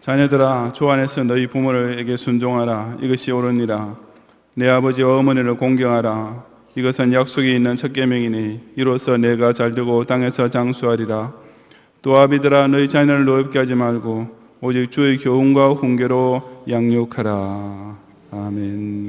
자녀들아, 주 안에서 너희 부모에게 순종하라. 이것이 옳으니라. 내 아버지와 어머니를 공경하라. 이것은 약속이 있는 첫 계명이니 이로써 내가 잘되고 땅에서 장수하리라. 또 아비들아, 너희 자녀를 노엽게 하지 말고 오직 주의 교훈과 훈계로 양육하라. 아멘.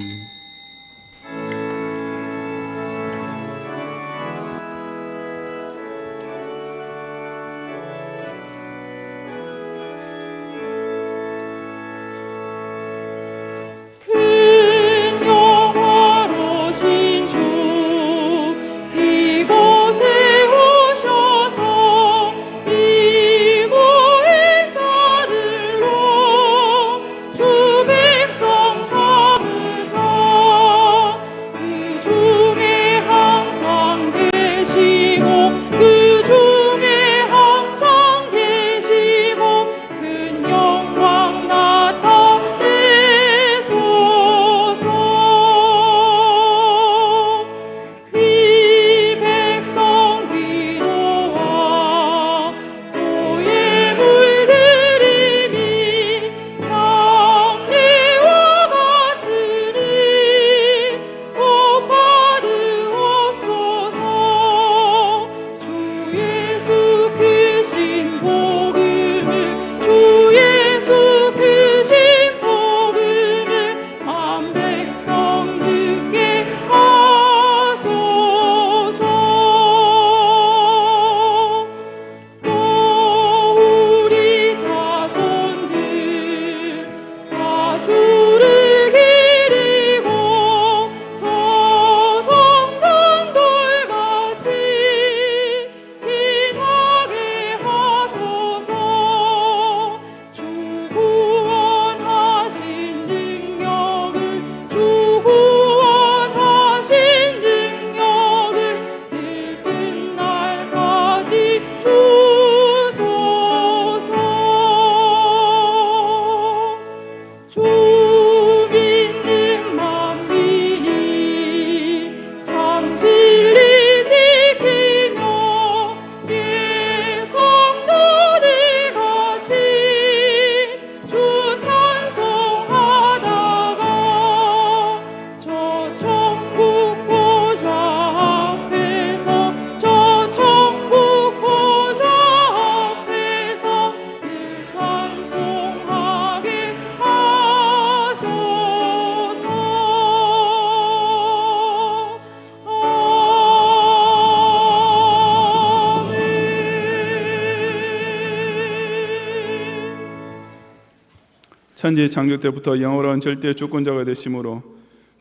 천지 창조 때부터 영원한 절대 주권자가 되심으로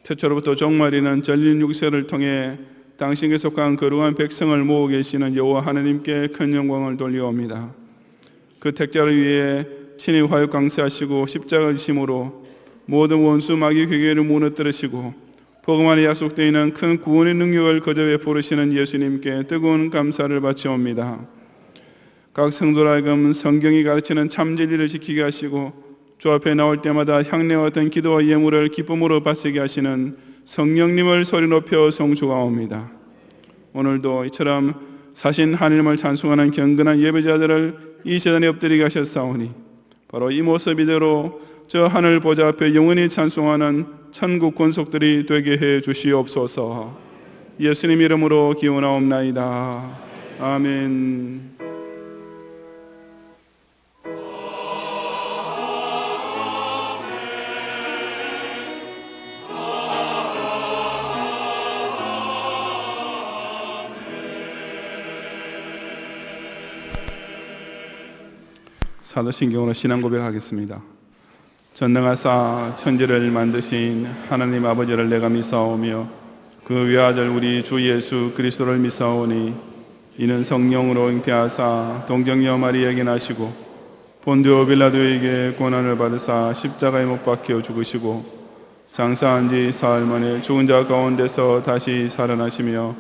태초로부터 종말이는 전린 육세를 통해 당신께 속한 거룩한 백성을 모으고 계시는 여호와 하나님께 큰 영광을 돌려옵니다. 그 택자를 위해 친히 화육 강세하시고 십자가를 지심으로 모든 원수 마귀 괴계를 무너뜨리시고 복음 안에 약속되어 있는 큰 구원의 능력을 거저 베푸시는 예수님께 뜨거운 감사를 바치옵니다. 각 성도로 하여금 성경이 가르치는 참 진리를 지키게 하시고 주 앞에 나올 때마다 향내와 같은 기도와 예물을 기쁨으로 바치게 하시는 성령님을 소리 높여 송축하옵니다. 오늘도 이처럼 사신 하나님을 찬송하는 경건한 예배자들을 이 재단에 엎드리게 하셨사오니 바로 이 모습 이대로 저 하늘 보좌 앞에 영원히 찬송하는 천국 권속들이 되게 해 주시옵소서. 예수님 이름으로 기원하옵나이다. 아멘. 사도신경으로 신앙 고백하겠습니다. 전능하사 천지를 만드신 하나님 아버지를 내가 믿사오며 그 외아들 우리 주 예수 그리스도를 믿사오니 이는 성령으로 잉태하사 동정녀 마리아에게 나시고 본디오 빌라도에게 고난을 받으사 십자가에 못 박혀 죽으시고 장사한 지 사흘 만에 죽은 자 가운데서 다시 살아나시며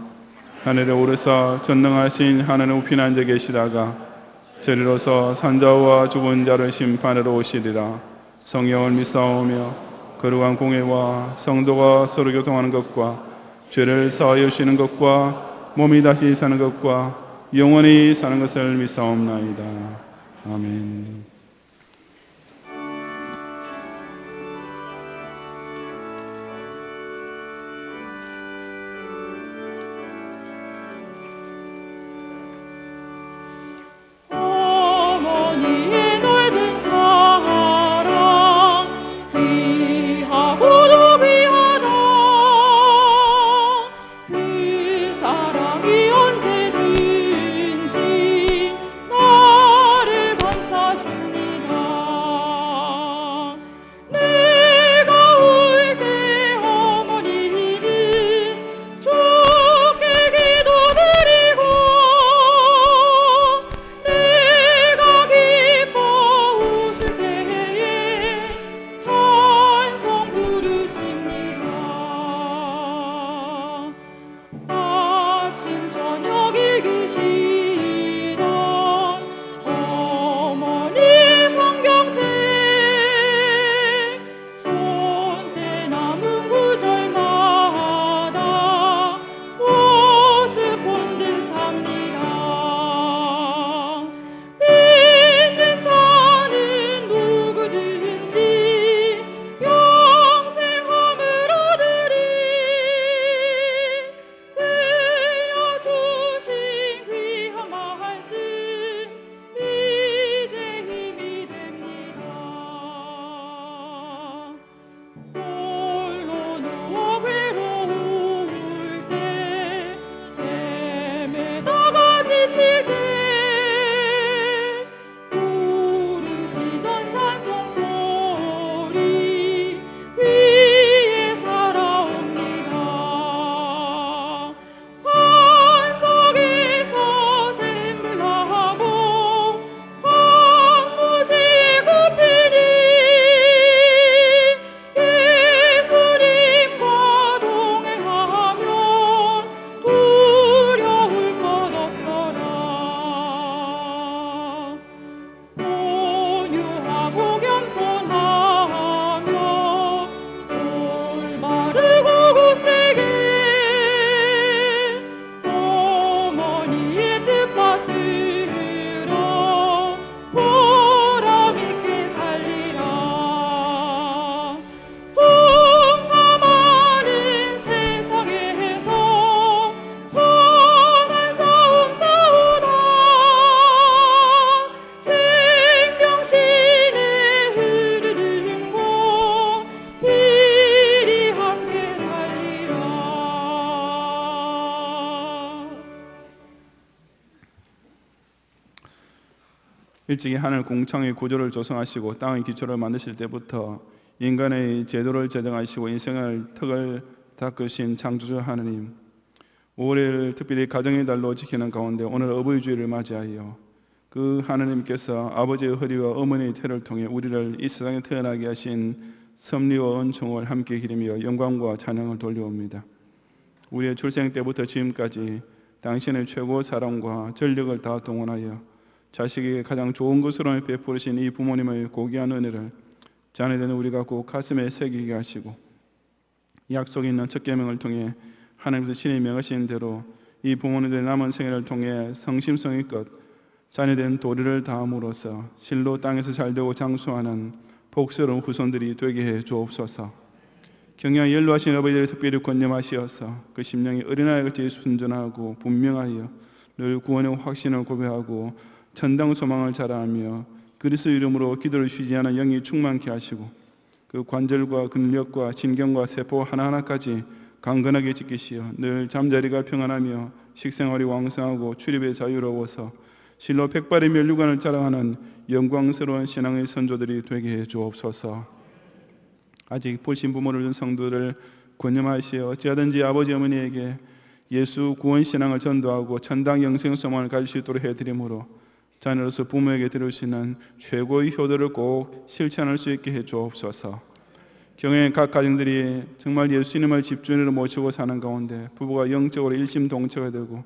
하늘에 오르사 전능하신 하나님 우편 앉아 계시다가 저리로서 산자와 죽은 자를 심판하러 오시리라. 성령을 믿사오며 거룩한 공회와 성도가 서로 교통하는 것과 죄를 사하여 주시는 것과 몸이 다시 사는 것과 영원히 사는 것을 믿사옵나이다. 아멘. 일찍이 하늘 공창의 구조를 조성하시고 땅의 기초를 만드실 때부터 인간의 제도를 제정하시고 인생을 턱을 닦으신 창조주 하느님, 5월을 특별히 가정의 달로 지키는 가운데 오늘 어버이 주일을 맞이하여 그 하느님께서 아버지의 허리와 어머니의 태를 통해 우리를 이 세상에 태어나게 하신 섭리와 은총을 함께 기리며 영광과 찬양을 돌려옵니다. 우리의 출생 때부터 지금까지 당신의 최고 사랑과 전력을 다 동원하여 자식에게 가장 좋은 것으로 베푸신 이 부모님의 고귀한 은혜를 자녀된 우리가 꼭 가슴에 새기게 하시고 약속이 있는 첫 계명을 통해 하나님께서 친히 명하신 대로 이 부모님들의 남은 생애를 통해 성심성의껏 자녀된 도리를 다함으로써 실로 땅에서 잘되고 장수하는 복스러운 후손들이 되게 해 주옵소서. 경영 연로하신 아버지를 특별히 권념하시어서 그 심령이 어린아이같이 순전하고 분명하여 늘 구원의 확신을 고백하고 천당 소망을 자라하며 그리스도 이름으로 기도를 쉬지 않은 영이 충만케 하시고 그 관절과 근력과 신경과 세포 하나하나까지 강건하게 지키시어 늘 잠자리가 평안하며 식생활이 왕성하고 출입에 자유로워서 실로 백발의 면류관을 자랑하는 영광스러운 신앙의 선조들이 되게 해 주옵소서. 아직 불신부모를 둔 성도들을 권념하시어 어찌하든지 아버지 어머니에게 예수 구원 신앙을 전도하고 천당 영생 소망을 가질 수 있도록 해드림으로 자녀로서 부모에게 드릴 수 있는 최고의 효도를 꼭 실천할 수 있게 해 주옵소서. 경영의 각 가정들이 정말 예수님을 집주인으로 모시고 사는 가운데 부부가 영적으로 일심동체가 되고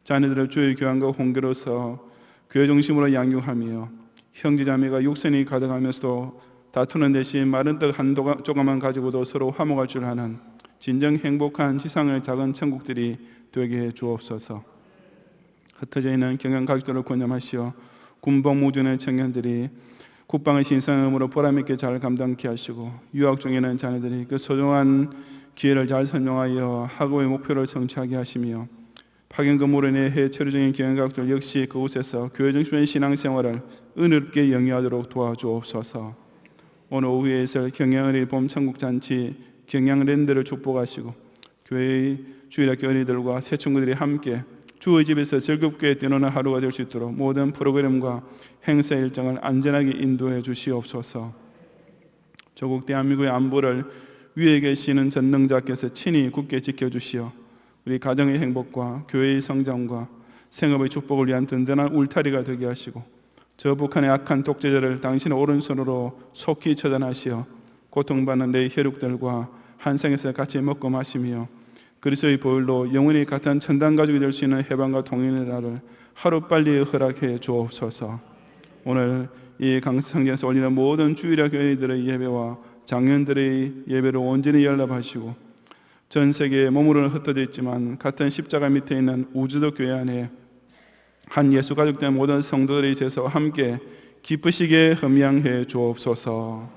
자녀들을 주의 교환과 홍교로서 교회 중심으로 양육하며 형제자매가 육선이 가득하면서도 다투는 대신 마른 떡 한 조각만 가지고도 서로 화목할 줄 아는 진정 행복한 지상의 작은 천국들이 되게 해 주옵소서. 흩어져 있는 경영 가족들을 권념하시어 군복무중의 청년들이 국방의 신성함으로 보람있게 잘 감당케 하시고 유학 중에는 자녀들이 그 소중한 기회를 잘 선용하여 학업의 목표를 성취하게 하시며 파견 근무로 인해 해외 처리 중인 경영가족들 역시 그곳에서 교회 중심의 신앙생활을 은혜롭게 영위하도록 도와주옵소서. 오늘 오후에 있을 경영의 봄천국잔치 경양랜드를 축복하시고 교회의 주일학교 어린이들과 새 친구들이 함께 주의 집에서 즐겁게 뛰노는 하루가 될 수 있도록 모든 프로그램과 행사 일정을 안전하게 인도해 주시옵소서. 조국 대한민국의 안보를 위에 계시는 전능자께서 친히 굳게 지켜주시어 우리 가정의 행복과 교회의 성장과 생업의 축복을 위한 든든한 울타리가 되게 하시고 저 북한의 악한 독재자를 당신의 오른손으로 속히 처단하시어 고통받는 내 혈육들과 한생에서 같이 먹고 마시며 그리스도의 보혈로 영원히 같은 천당 가족이 될 수 있는 해방과 통일의 날을 하루빨리 허락해 주옵소서. 오늘 이 강성전에서 올리는 모든 주일학 교회들의 예배와 장년들의 예배를 온전히 연락하시고 전 세계에 머무르는 흩어져 있지만 같은 십자가 밑에 있는 우주도 교회 안에 한 예수 가족된 모든 성도들의 제사와 함께 기쁘시게 흠양해 주옵소서.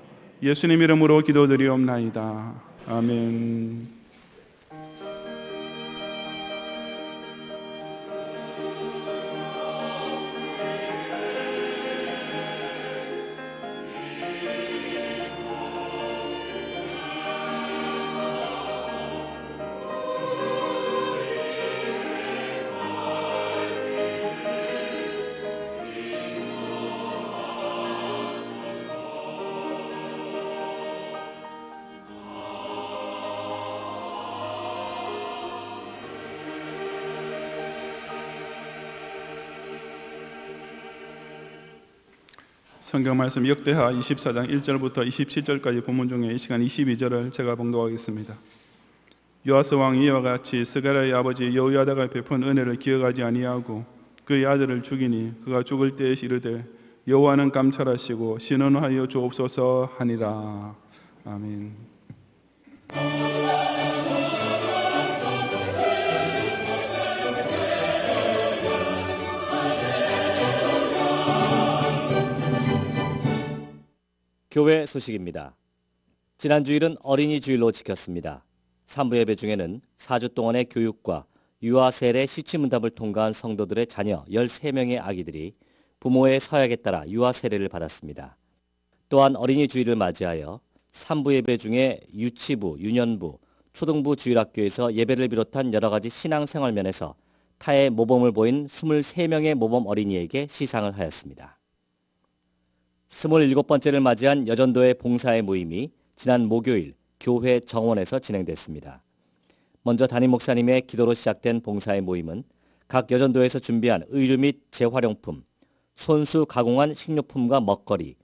예수님 이름으로 기도드리옵나이다. 아멘. 성경 말씀 역대하 24장 1절부터 27절까지 본문 중에 이 시간 22절을 제가 봉독하겠습니다. 요아스 왕이 이와 같이 스가랴의 아버지 여호야다가 베푼 은혜를 기억하지 아니하고 그의 아들을 죽이니 그가 죽을 때에 이르되 여호와는 감찰하시고 신원하여 주옵소서 하니라. 아멘. 교회 소식입니다. 지난 주일은 어린이 주일로 지켰습니다. 3부 예배 중에는 4주 동안의 교육과 유아 세례 시치문답을 통과한 성도들의 자녀 13명의 아기들이 부모의 서약에 따라 유아 세례를 받았습니다. 또한 어린이 주일을 맞이하여 3부 예배 중에 유치부, 유년부, 초등부 주일학교에서 예배를 비롯한 여러 가지 신앙생활 면에서 타의 모범을 보인 23명의 모범 어린이에게 시상을 하였습니다. 27번째를 맞이한 여전도의 봉사의 모임이 지난 목요일 교회 정원에서 진행됐습니다. 먼저 담임 목사님의 기도로 시작된 봉사의 모임은 각 여전도에서 준비한 의류 및 재활용품, 손수 가공한 식료품과 먹거리,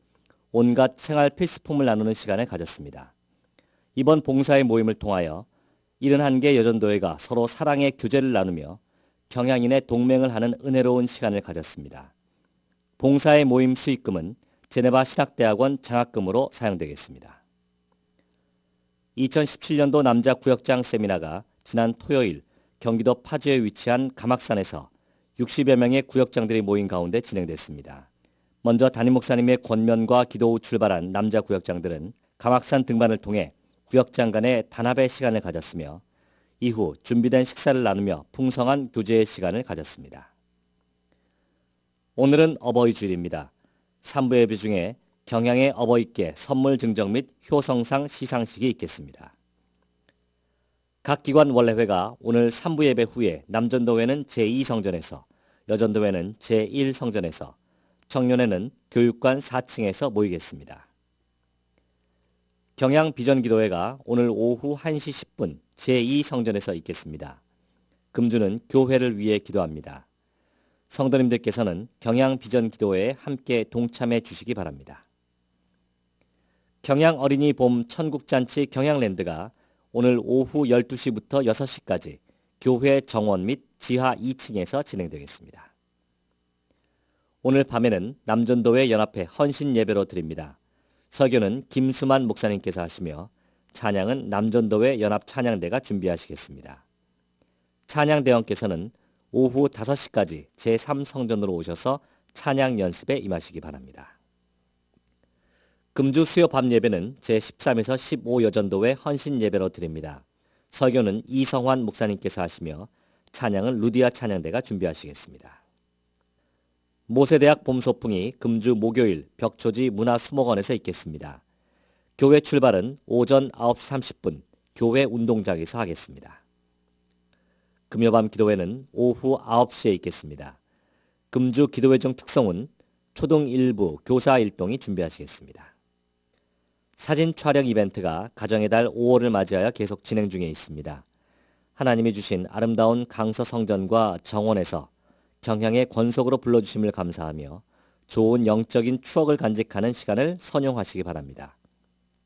온갖 생활 필수품을 나누는 시간을 가졌습니다. 이번 봉사의 모임을 통하여 71개 여전도회가 서로 사랑의 교제를 나누며 경향인의 동맹을 하는 은혜로운 시간을 가졌습니다. 봉사의 모임 수익금은 제네바 신학대학원 장학금으로 사용되겠습니다. 2017년도 남자 구역장 세미나가 지난 토요일 경기도 파주에 위치한 가막산에서 60여 명의 구역장들이 모인 가운데 진행됐습니다. 먼저 담임 목사님의 권면과 기도 후 출발한 남자 구역장들은 가막산 등반을 통해 구역장 간의 단합의 시간을 가졌으며 이후 준비된 식사를 나누며 풍성한 교제의 시간을 가졌습니다. 오늘은 어버이 주일입니다. 3부 예배 중에 경향의 어버이께 선물 증정 및 효성상 시상식이 있겠습니다. 각 기관 원래회가 오늘 3부 예배 후에 남전도회는 제2성전에서, 여전도회는 제1성전에서, 청년회는 교육관 4층에서 모이겠습니다. 경향 비전기도회가 오늘 오후 1시 10분 제2성전에서 있겠습니다. 금주는 교회를 위해 기도합니다. 성도님들께서는 경향 비전기도회에 함께 동참해 주시기 바랍니다. 경향 어린이 봄 천국잔치 경향랜드가 오늘 오후 12시부터 6시까지 교회 정원 및 지하 2층에서 진행되겠습니다. 오늘 밤에는 남전도회 연합회 헌신 예배로 드립니다. 설교는 김수만 목사님께서 하시며 찬양은 남전도회 연합 찬양대가 준비하시겠습니다. 찬양대원께서는 오후 5시까지 제3성전으로 오셔서 찬양 연습에 임하시기 바랍니다. 금주 수요 밤 예배는 제13에서 15 여전도회 헌신 예배로 드립니다. 설교는 이성환 목사님께서 하시며 찬양은 루디아 찬양대가 준비하시겠습니다. 모세대학 봄소풍이 금주 목요일 벽초지 문화수목원에서 있겠습니다. 교회 출발은 오전 9시 30분 교회 운동장에서 하겠습니다. 금요밤 기도회는 오후 9시에 있겠습니다. 금주 기도회 중 특성은 초등 1부 교사 일동이 준비하시겠습니다. 사진 촬영 이벤트가 가정의 달 5월을 맞이하여 계속 진행 중에 있습니다. 하나님이 주신 아름다운 강서성전과 정원에서 경향의 권속으로 불러주심을 감사하며 좋은 영적인 추억을 간직하는 시간을 선용하시기 바랍니다.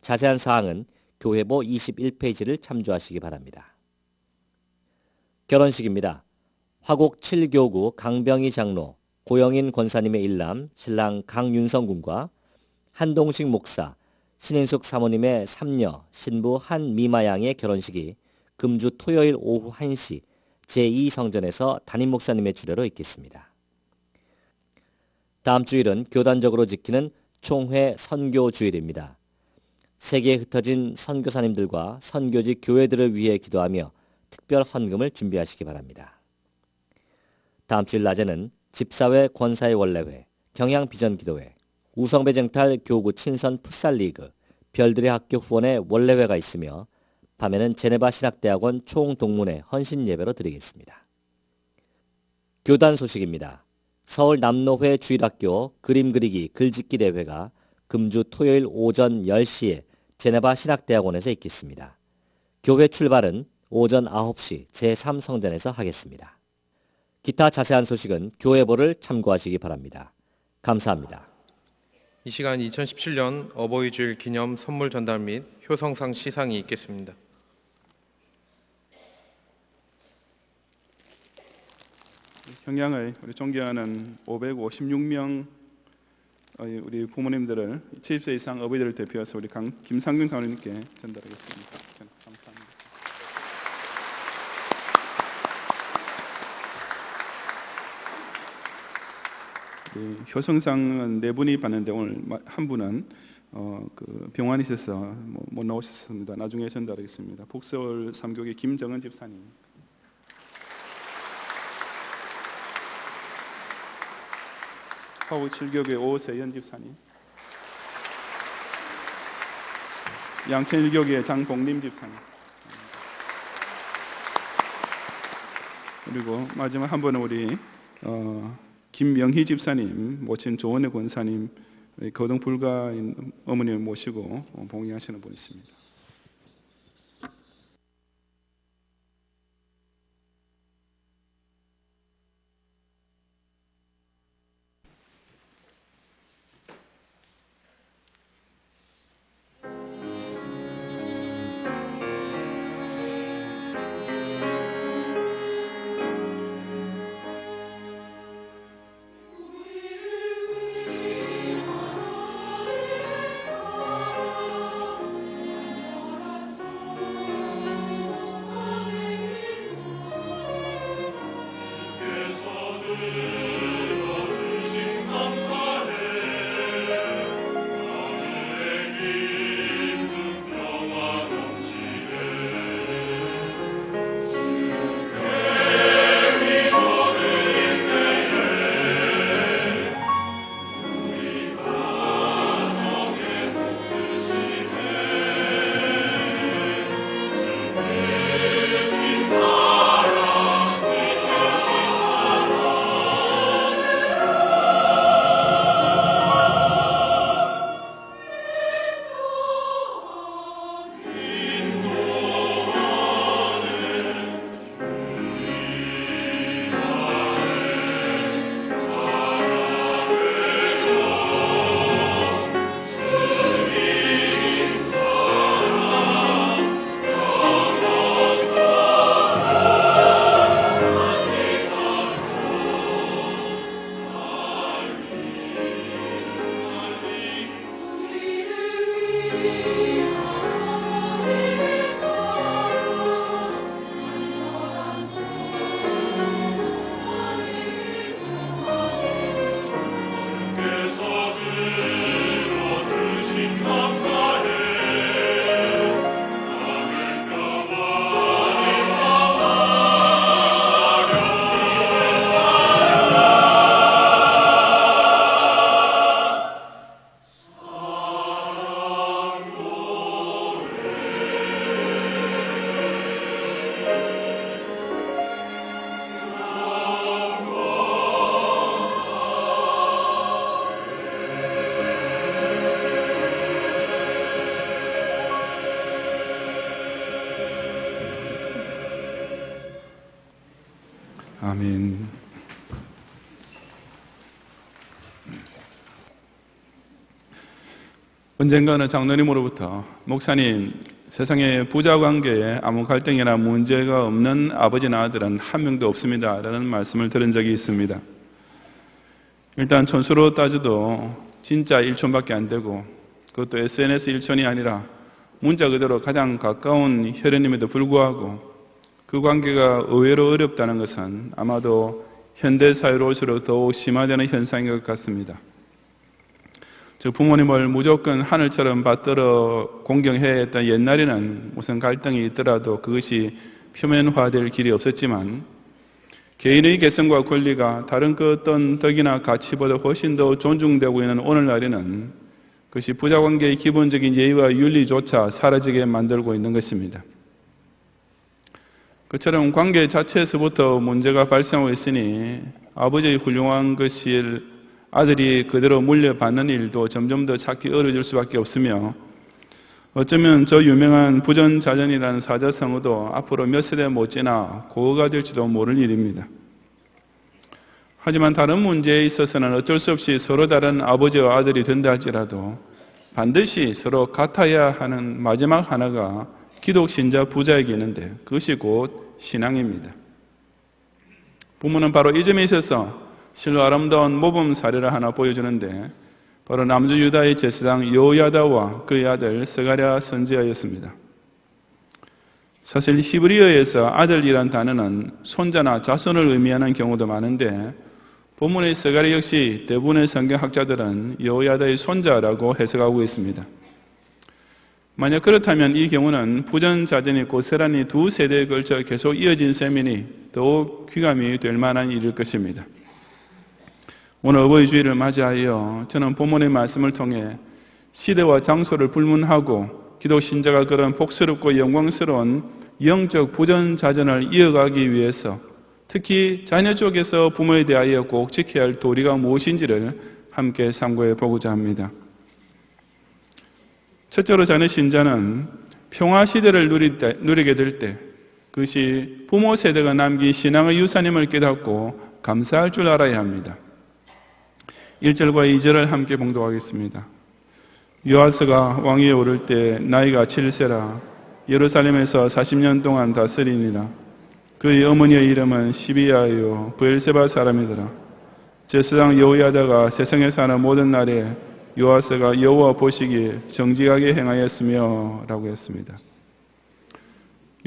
자세한 사항은 교회보 21페이지를 참조하시기 바랍니다. 결혼식입니다. 화곡 7교구 강병희 장로, 고영인 권사님의 일남 신랑 강윤성 군과 한동식 목사, 신인숙 사모님의 3녀 신부 한미마 양의 결혼식이 금주 토요일 오후 1시 제2성전에서 담임 목사님의 주례로 있겠습니다. 다음 주일은 교단적으로 지키는 총회 선교 주일입니다. 세계에 흩어진 선교사님들과 선교지 교회들을 위해 기도하며 특별 헌금을 준비하시기 바랍니다. 다음 주일 낮에는 집사회 권사의 원래회, 경향 비전기도회, 우성배정탈 교구 친선 풋살리그, 별들의 학교 후원의 원래회가 있으며 밤에는 제네바 신학대학원 총동문회 헌신 예배로 드리겠습니다. 교단 소식입니다. 서울 남로회 주일학교 그림 그리기 글짓기 대회가 금주 토요일 오전 10시에 제네바 신학대학원에서 있겠습니다. 교회 출발은 오전 9시 제3성전에서 하겠습니다. 기타 자세한 소식은 교회보를 참고하시기 바랍니다. 감사합니다. 이 시간 2017년 어버이 주일 기념 선물 전달 및 효성상 시상이 있겠습니다. 경향의 우리 존경하는 556명 우리 부모님들을 70세 이상 어버이들을 대표해서 우리 김상균 사모님께 전달하겠습니다. 감사합니다. 효성상은 4분이 받는데 오늘 한 분은 그 병원에 있어서 못 나오셨습니다. 나중에 전달하겠습니다. 북서울 3교회 김정은 집사님, 화곡 7교회 오세연 집사님, 양천 1교회 장봉림 집사님, 그리고 마지막 한 분은 우리 김명희 집사님, 모친 조원의 권사님, 거동 불가인 어머님을 모시고 봉양하시는 분이 있습니다. 아멘. 언젠가는 장로님으로부터 목사님, 세상에 부자 관계에 아무 갈등이나 문제가 없는 아버지나 아들은 한 명도 없습니다 라는 말씀을 들은 적이 있습니다. 일단 촌수로 따져도 진짜 1촌밖에 안 되고, 그것도 SNS 1촌이 아니라 문자 그대로 가장 가까운 혈연임에도 불구하고 그 관계가 의외로 어렵다는 것은 아마도 현대사회로 올수록 더욱 심화되는 현상인 것 같습니다. 즉, 부모님을 무조건 하늘처럼 받들어 공경해야 했던 옛날에는 무슨 갈등이 있더라도 그것이 표면화될 길이 없었지만, 개인의 개성과 권리가 다른 그 어떤 덕이나 가치보다 훨씬 더 존중되고 있는 오늘날에는 그것이 부자관계의 기본적인 예의와 윤리조차 사라지게 만들고 있는 것입니다. 그처럼 관계 자체에서부터 문제가 발생하고 있으니 아버지의 훌륭한 것을 아들이 그대로 물려받는 일도 점점 더 찾기 어려워질 수밖에 없으며, 어쩌면 저 유명한 부전자전이라는 사자성어도 앞으로 몇 세대 못 지나 고어가 될지도 모를 일입니다. 하지만 다른 문제에 있어서는 어쩔 수 없이 서로 다른 아버지와 아들이 된다 할지라도 반드시 서로 같아야 하는 마지막 하나가 기독신자 부자에게 있는데, 그것이 곧 신앙입니다. 부모는 바로 이 점에 있어서 실로 아름다운 모범 사례를 하나 보여주는데, 바로 남주 유다의 제사장 여호야다와 그의 아들 스가랴 선지자였습니다. 사실 히브리어에서 아들이란 단어는 손자나 자손을 의미하는 경우도 많은데, 본문의 스가랴 역시 대부분의 성경학자들은 여호야다의 손자라고 해석하고 있습니다. 만약 그렇다면 이 경우는 부전자전이 고스란히 두 세대에 걸쳐 계속 이어진 셈이니 더욱 귀감이 될 만한 일일 것입니다. 오늘 어버이 주일을 맞이하여 저는 본문의 말씀을 통해 시대와 장소를 불문하고 기독 신자가 그런 복스럽고 영광스러운 영적 부전자전을 이어가기 위해서 특히 자녀 쪽에서 부모에 대하여 꼭 지켜야 할 도리가 무엇인지를 함께 참고해 보고자 합니다. 첫째로 저는 신자는 평화 시대를 누리게 될 때 그것이 부모 세대가 남긴 신앙의 유산임을 깨닫고 감사할 줄 알아야 합니다. 1절과 2절을 함께 봉독하겠습니다. 요아스가 왕위에 오를 때 나이가 7세라 예루살렘에서 40년 동안 다스리니라. 그의 어머니의 이름은 시비야요 브엘세바 사람이더라. 제사장 여호야다가 세상에 사는 모든 날에 요아스가 여호와 보시기에 정직하게 행하였으며 라고 했습니다.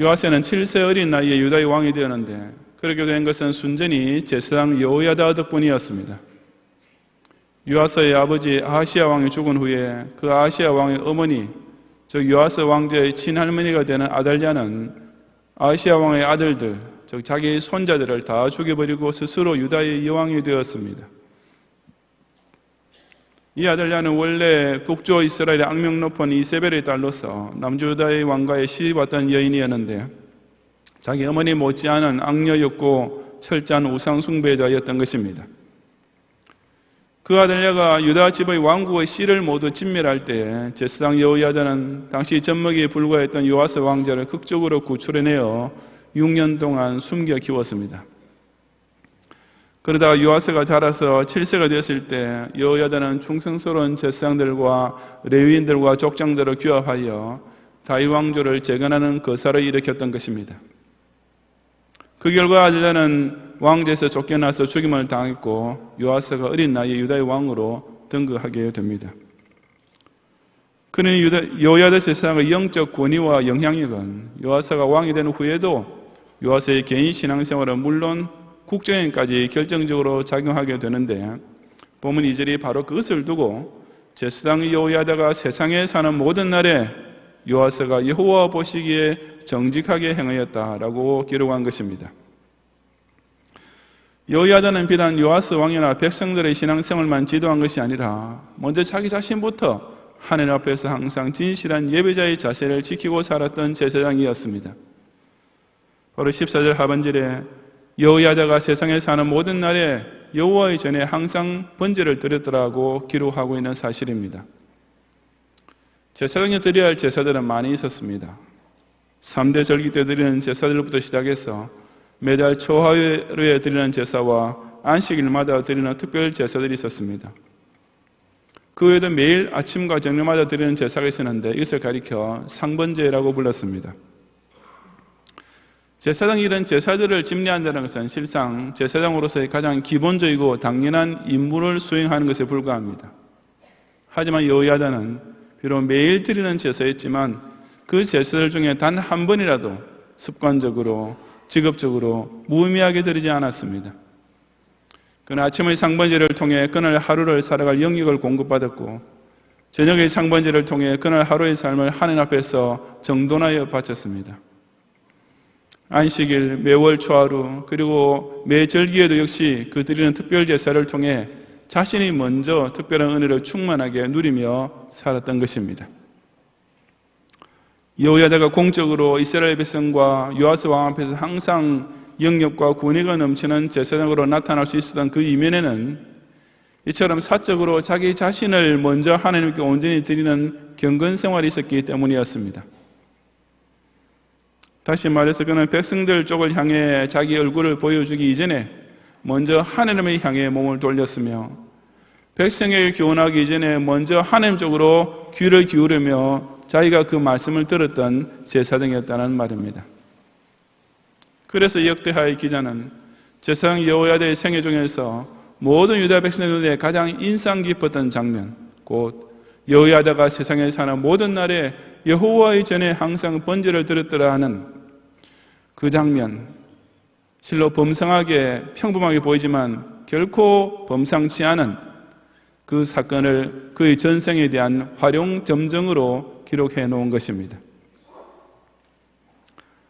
요아스는 7세 어린 나이에 유다의 왕이 되었는데 그렇게 된 것은 순전히 제사장 여호야다 덕분이었습니다. 요아스의 아버지 아하시야 왕이 죽은 후에 그 아하시야 왕의 어머니, 즉 요아스 왕제의 친할머니가 되는 아달랴는 아하시야 왕의 아들들, 즉 자기 손자들을 다 죽여버리고 스스로 유다의 여왕이 되었습니다. 이 아달랴는 원래 북조 이스라엘의 악명 높은 이세벨의 딸로서 남주 유다의 왕가에 시집왔던 여인이었는데 자기 어머니 못지않은 악녀였고 철저한 우상 숭배자였던 것입니다. 그 아달랴가 유다 집의 왕국의 씨를 모두 진멸할 때 제사장 여호야다는 당시 젖먹이에 불과했던 요아스 왕자를 극적으로 구출해내어 6년 동안 숨겨 키웠습니다. 그러다가 요아스가 자라서 7세가 되었을 때 여호야다는 충성스러운 제사장들과 레위인들과 족장들을 규합하여 다윗 왕조를 재건하는 거사를 일으켰던 것입니다. 그 결과 아달랴는 왕제에서 쫓겨나서 죽임을 당했고 요아스가 어린 나이에 유다의 왕으로 등극하게 됩니다. 그러니 여호야다 제사장의 영적 권위와 영향력은 요아스가 왕이 된 후에도 요아스의 개인 신앙생활은 물론 국정에까지 결정적으로 작용하게 되는데 본문 2절이 바로 그것을 두고 제사장 여호야다가 세상에 사는 모든 날에 요아스가 여호와 보시기에 정직하게 행하였다라고 기록한 것입니다. 여호야다는 비단 요아스 왕이나 백성들의 신앙생활만 지도한 것이 아니라 먼저 자기 자신부터 하나님 앞에서 항상 진실한 예배자의 자세를 지키고 살았던 제사장이었습니다. 바로 14절 하반절에 여호야다가 세상에 사는 모든 날에 여호와의 전에 항상 번제를 드렸더라고 기록하고 있는 사실입니다. 제사장이 드려야 할 제사들은 많이 있었습니다. 3대 절기 때 드리는 제사들부터 시작해서 매달 초하루에 드리는 제사와 안식일마다 드리는 특별 제사들이 있었습니다. 그 외에도 매일 아침과 저녁마다 드리는 제사가 있었는데 이것을 가리켜 상번제라고 불렀습니다. 제사장이 이런 제사들을 집례한다는 것은 실상 제사장으로서의 가장 기본적이고 당연한 임무를 수행하는 것에 불과합니다. 하지만 여호야다는 비록 매일 드리는 제사였지만 그 제사들 중에 단 한 번이라도 습관적으로 직업적으로 무의미하게 드리지 않았습니다. 그는 아침의 상번제를 통해 그날 하루를 살아갈 영역을 공급받았고 저녁의 상번제를 통해 그날 하루의 삶을 하나님 앞에서 정돈하여 바쳤습니다. 안식일, 매월 초하루, 그리고 매 절기에도 역시 그 드리는 특별 제사를 통해 자신이 먼저 특별한 은혜를 충만하게 누리며 살았던 것입니다. 여호야다가 공적으로 이스라엘 백성과 요아스 왕 앞에서 항상 영역과 권위가 넘치는 제사장으로 나타날 수 있었던 그 이면에는 이처럼 사적으로 자기 자신을 먼저 하나님께 온전히 드리는 경건 생활이 있었기 때문이었습니다. 다시 말해서 그는 백성들 쪽을 향해 자기 얼굴을 보여주기 이전에 먼저 하나님을 향해 몸을 돌렸으며 백성에게 교훈하기 이전에 먼저 하나님 쪽으로 귀를 기울이며 자기가 그 말씀을 들었던 제사장이었다는 말입니다. 그래서 역대하의 기자는 제사장 여호야다의 생애 중에서 모든 유다 백성의 눈에 가장 인상 깊었던 장면, 곧 여호야다가 세상에 사는 모든 날에 여호와의 전에 항상 번제를 드렸더라 하는 그 장면, 실로 범상하게 평범하게 보이지만 결코 범상치 않은 그 사건을 그의 전생에 대한 활용점정으로 기록해 놓은 것입니다.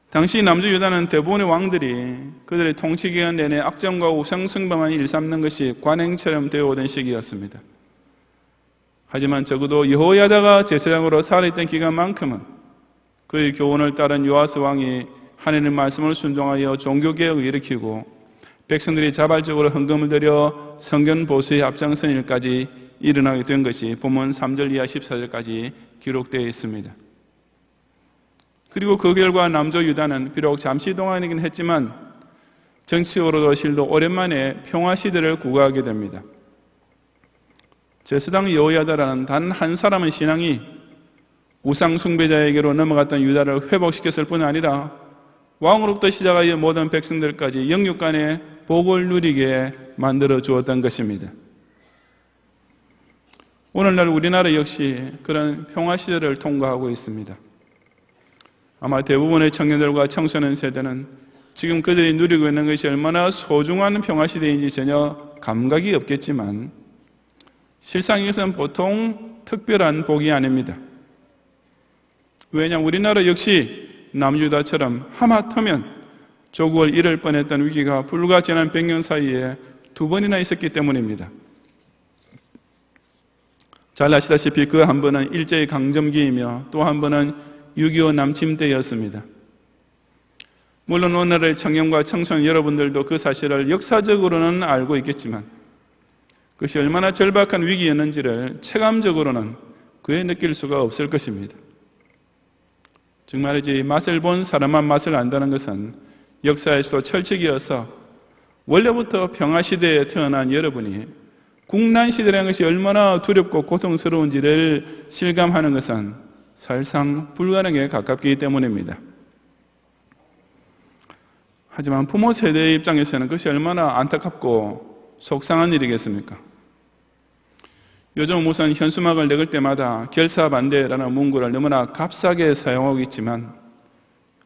당시 남주 유다는 대부분의 왕들이 그들의 통치기간 내내 악정과 우상숭배만 일삼는 것이 관행처럼 되어오던 시기였습니다. 하지만 적어도 여호야다가 제사장으로 살아있던 기간만큼은 그의 교훈을 따른 요아스 왕이 하나님의 말씀을 순종하여 종교개혁을 일으키고 백성들이 자발적으로 헌금을 들여 성전 보수에 앞장선 일까지 일어나게 된 것이 본문 3절 이하 14절까지 기록되어 있습니다. 그리고 그 결과 남조 유다는 비록 잠시 동안이긴 했지만 정치적으로도 실로 오랜만에 평화시대를 구가하게 됩니다. 제사장 여호야다라는 단 한 사람의 신앙이 우상 숭배자에게로 넘어갔던 유다를 회복시켰을 뿐 아니라 왕으로부터 시작하여 모든 백성들까지 영육간의 복을 누리게 만들어 주었던 것입니다. 오늘날 우리나라 역시 그런 평화시대를 통과하고 있습니다. 아마 대부분의 청년들과 청소년 세대는 지금 그들이 누리고 있는 것이 얼마나 소중한 평화시대인지 전혀 감각이 없겠지만 실상 이것은 보통 특별한 복이 아닙니다. 왜냐, 우리나라 역시 남유다처럼 하마터면 조국을 잃을 뻔했던 위기가 불과 지난 100년 사이에 2번이나 있었기 때문입니다. 잘 아시다시피 그 한 번은 일제강점기이며 또 한 번은 6.25 남침 때였습니다. 물론 오늘의 청년과 청소년 여러분들도 그 사실을 역사적으로는 알고 있겠지만 그것이 얼마나 절박한 위기였는지를 체감적으로는 그에 느낄 수가 없을 것입니다. 정말이지 맛을 본 사람만 맛을 안다는 것은 역사에서도 철칙이어서 원래부터 평화시대에 태어난 여러분이 국난시대라는 것이 얼마나 두렵고 고통스러운지를 실감하는 것은 사실상 불가능에 가깝기 때문입니다. 하지만 부모 세대의 입장에서는 그것이 얼마나 안타깝고 속상한 일이겠습니까? 요즘 우선 현수막을 내걸 때마다 결사반대라는 문구를 너무나 값싸게 사용하고 있지만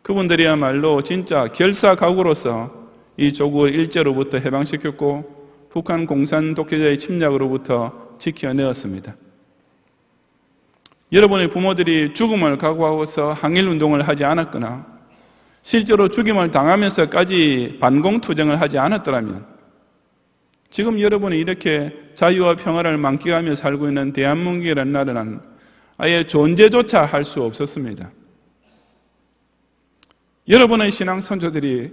그분들이야말로 진짜 결사각오로서 이 조국을 일제로부터 해방시켰고 북한 공산 독재자의 침략으로부터 지켜내었습니다. 여러분의 부모들이 죽음을 각오하고서 항일운동을 하지 않았거나 실제로 죽임을 당하면서까지 반공투쟁을 하지 않았더라면 지금 여러분이 이렇게 자유와 평화를 만끽하며 살고 있는 대한민국이라는 나라는 아예 존재조차 할 수 없었습니다. 여러분의 신앙 선조들이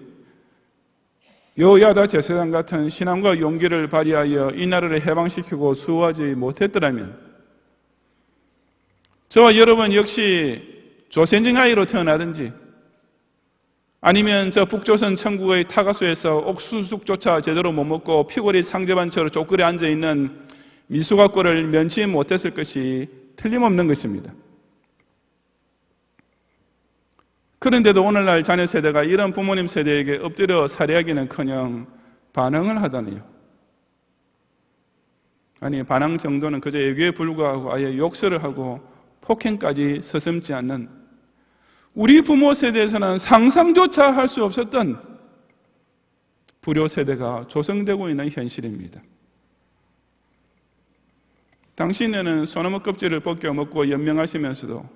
여호야다 제사장 같은 신앙과 용기를 발휘하여 이 나라를 해방시키고 수호하지 못했더라면 저와 여러분 역시 조선징아이로 태어나든지 아니면 저 북조선 천국의 타가수에서 옥수수조차 제대로 못 먹고 피골이 상제반처럼 족골에 앉아있는 미숙아꼴을 면치 못했을 것이 틀림없는 것입니다. 그런데도 오늘날 자녀 세대가 이런 부모님 세대에게 엎드려 살해하기는커녕 반항을 하다니요. 아니, 반항 정도는 그저 애교에 불과하고 아예 욕설을 하고 폭행까지 서슴지 않는 우리 부모 세대에서는 상상조차 할 수 없었던 불효 세대가 조성되고 있는 현실입니다. 당시에는 소나무 껍질을 벗겨 먹고 연명하시면서도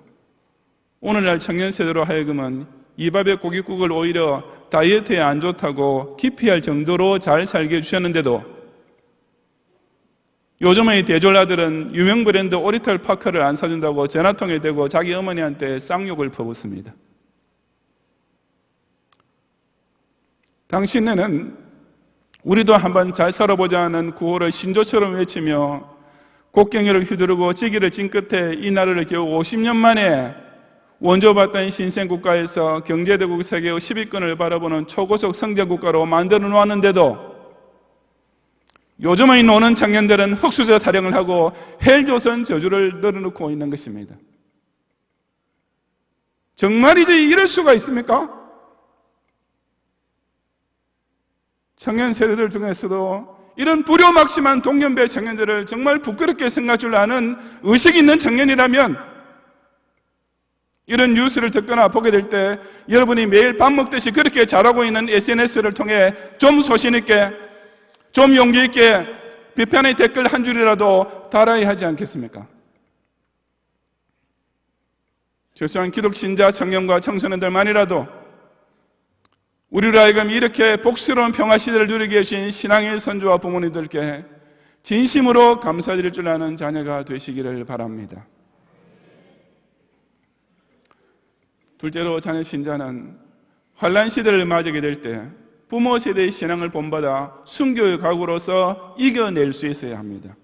오늘날 청년 세대로 하여금은 이 밥에 고깃국을 오히려 다이어트에 안 좋다고 기피할 정도로 잘 살게 해주셨는데도 요즘의 대졸라들은 유명 브랜드 오리털 파커를 안 사준다고 전화통에 대고 자기 어머니한테 쌍욕을 퍼붓습니다. 당신네는 우리도 한번 잘 살아보자는 구호를 신조처럼 외치며 곡괭이를 휘두르고 찌기를 찐 끝에 이 나라를 겨우 50년 만에 원조받던 신생국가에서 경제대국 세계의 10위권을 바라보는 초고속 성장국가로 만들어 놓았는데도 요즘의 노는 청년들은 흑수저 타령을 하고 헬조선 저주를 늘어놓고 있는 것입니다. 정말이지 이럴 수가 있습니까? 청년 세대들 중에서도 이런 불효막심한 동년배 청년들을 정말 부끄럽게 생각할 줄 아는 의식 있는 청년이라면 이런 뉴스를 듣거나 보게 될 때 여러분이 매일 밥 먹듯이 그렇게 잘하고 있는 SNS를 통해 좀 소신 있게, 좀 용기 있게 비판의 댓글 한 줄이라도 달아야 하지 않겠습니까? 최소한 기독신자 청년과 청소년들만이라도 우리로 하여금 이렇게 복스러운 평화시대를 누리게 해주신 신앙의 선조와 부모님들께 진심으로 감사드릴 줄 아는 자녀가 되시기를 바랍니다. 둘째로 자녀 신자는 환난 시대를 맞이하게 될 때 부모 세대의 신앙을 본받아 순교의 각오로서 이겨낼 수 있어야 합니다.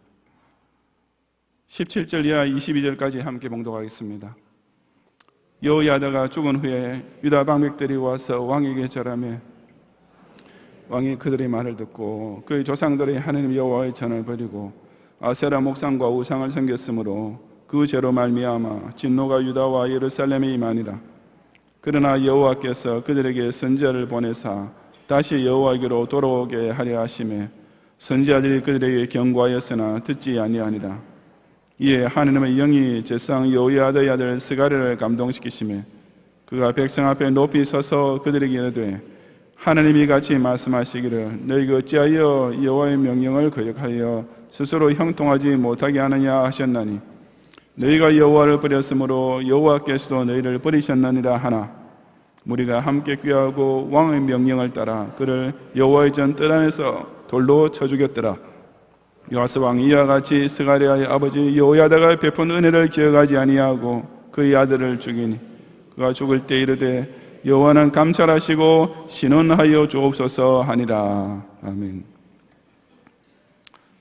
17절 이하 22절까지 함께 봉독하겠습니다. 여호야다가 죽은 후에 유다 방백들이 와서 왕에게 절하며 왕이 그들의 말을 듣고 그의 조상들의 하나님 여호와의 전을 버리고 아세라 목상과 우상을 섬겼으므로 그 죄로 말미암아 진노가 유다와 예루살렘에 임하니라. 그러나 여호와께서 그들에게 선지자를 보내사 다시 여호와께로 돌아오게 하려 하시매 선지자들이 그들에게 경고하였으나 듣지 아니하니라. 이에 하나님의 영이 제사장 여호야다의 아들 스가랴를 감동시키시매 그가 백성 앞에 높이 서서 그들에게 이르되 하나님이 같이 말씀하시기를 너희가 어찌하여 여호와의 명령을 거역하여 스스로 형통하지 못하게 하느냐 하셨나니 너희가 여호와를 버렸으므로 여호와께서도 너희를 버리셨느니라 하나 무리가 함께 꾀하고 왕의 명령을 따라 그를 여호와의 전 뜰 안에서 돌로 쳐 죽였더라. 요아스 왕이 이와 같이 스가랴의 아버지 여호야다가 베푼 은혜를 기억하지 아니하고 그의 아들을 죽이니 그가 죽을 때 이르되 여호와는 감찰하시고 신원하여 주옵소서 하니라. 아멘.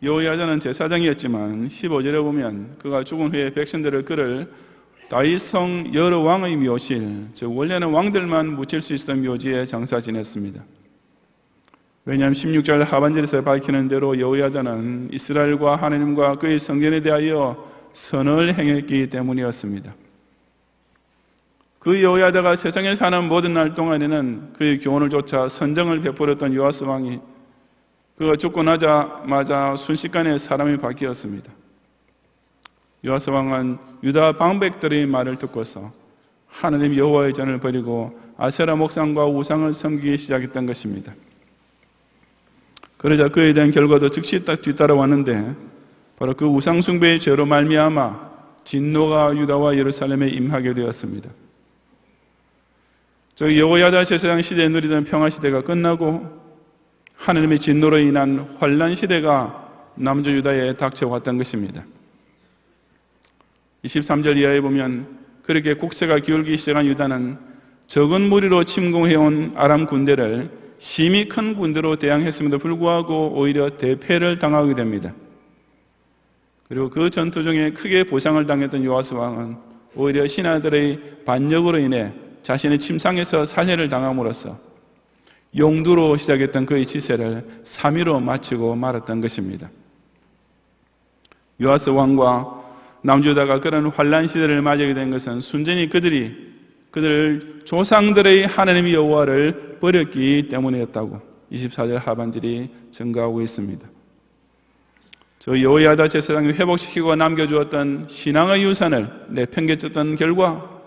여호야다는 제사장이었지만 15절에 보면 그가 죽은 후에 백성들을 그를 다윗성 여러 왕의 묘실, 즉 원래는 왕들만 묻힐 수 있었던 묘지에 장사 지냈습니다. 왜냐하면 16절 하반절에서 밝히는 대로 여호야다는 이스라엘과 하나님과 그의 성전에 대하여 선을 행했기 때문이었습니다. 그 여호야다가 세상에 사는 모든 날 동안에는 그의 교훈을 쫓아 선정을 베풀었던 요아스 왕이 그가 죽고 나자마자 순식간에 사람이 바뀌었습니다. 요아스 왕은 유다 방백들의 말을 듣고서 하나님 여호와의 전을 버리고 아세라 목상과 우상을 섬기기 시작했던 것입니다. 그러자 그에 대한 결과도 즉시 뒤따라왔는데 바로 그 우상 숭배의 죄로 말미암아 진노가 유다와 예루살렘에 임하게 되었습니다. 저 여호야다 제사장 시대에 누리던 평화 시대가 끝나고 하나님의 진노로 인한 환란 시대가 남주 유다에 닥쳐왔던 것입니다. 23절 이하에 보면 그렇게 국세가 기울기 시작한 유다는 적은 무리로 침공해온 아람 군대를 심히 큰 군대로 대항했음에도 불구하고 오히려 대패를 당하게 됩니다. 그리고 그 전투 중에 크게 보상을 당했던 요아스 왕은 오히려 신하들의 반역으로 인해 자신의 침상에서 살해를 당함으로써 용두로 시작했던 그의 치세를 3위로 마치고 말았던 것입니다. 요아스 왕과 남주다가 그런 환란 시대를 맞이하게 된 것은 순전히 그들 조상들의 하나님 여호와를 버렸기 때문이었다고 24절 하반절이 증가하고 있습니다. 저 여호야다 제사장이 회복시키고 남겨주었던 신앙의 유산을 내팽개쳤던 결과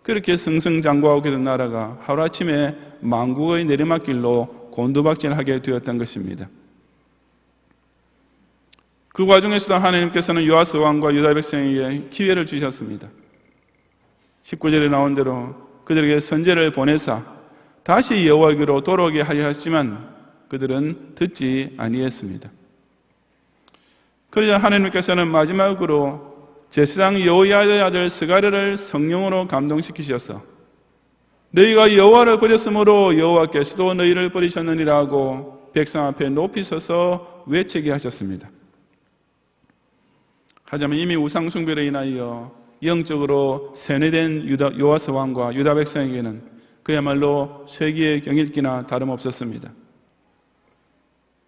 그렇게 승승장구하고 있던 나라가 하루아침에 망국의 내리막길로 곤두박질하게 되었던 것입니다. 그 과정에서도 하나님께서는 요아스 왕과 유다 백성에게 기회를 주셨습니다. 19절에 나온 대로 그들에게 선지자를 보내사 다시 여호와께로 돌아오게 하려 했지만 그들은 듣지 아니했습니다. 그러자 하나님께서는 마지막으로 제사장 여호야다의 아들 스가랴를 성령으로 감동시키셔서 너희가 여호와를 버렸으므로 여호와께서도 너희를 버리셨느니라고 백성 앞에 높이 서서 외치게 하셨습니다. 하지만 이미 우상 숭배로 인하여 영적으로 세뇌된 요아스 왕과 유다 백성에게는 그야말로 쇠기의 경일기나 다름없었습니다.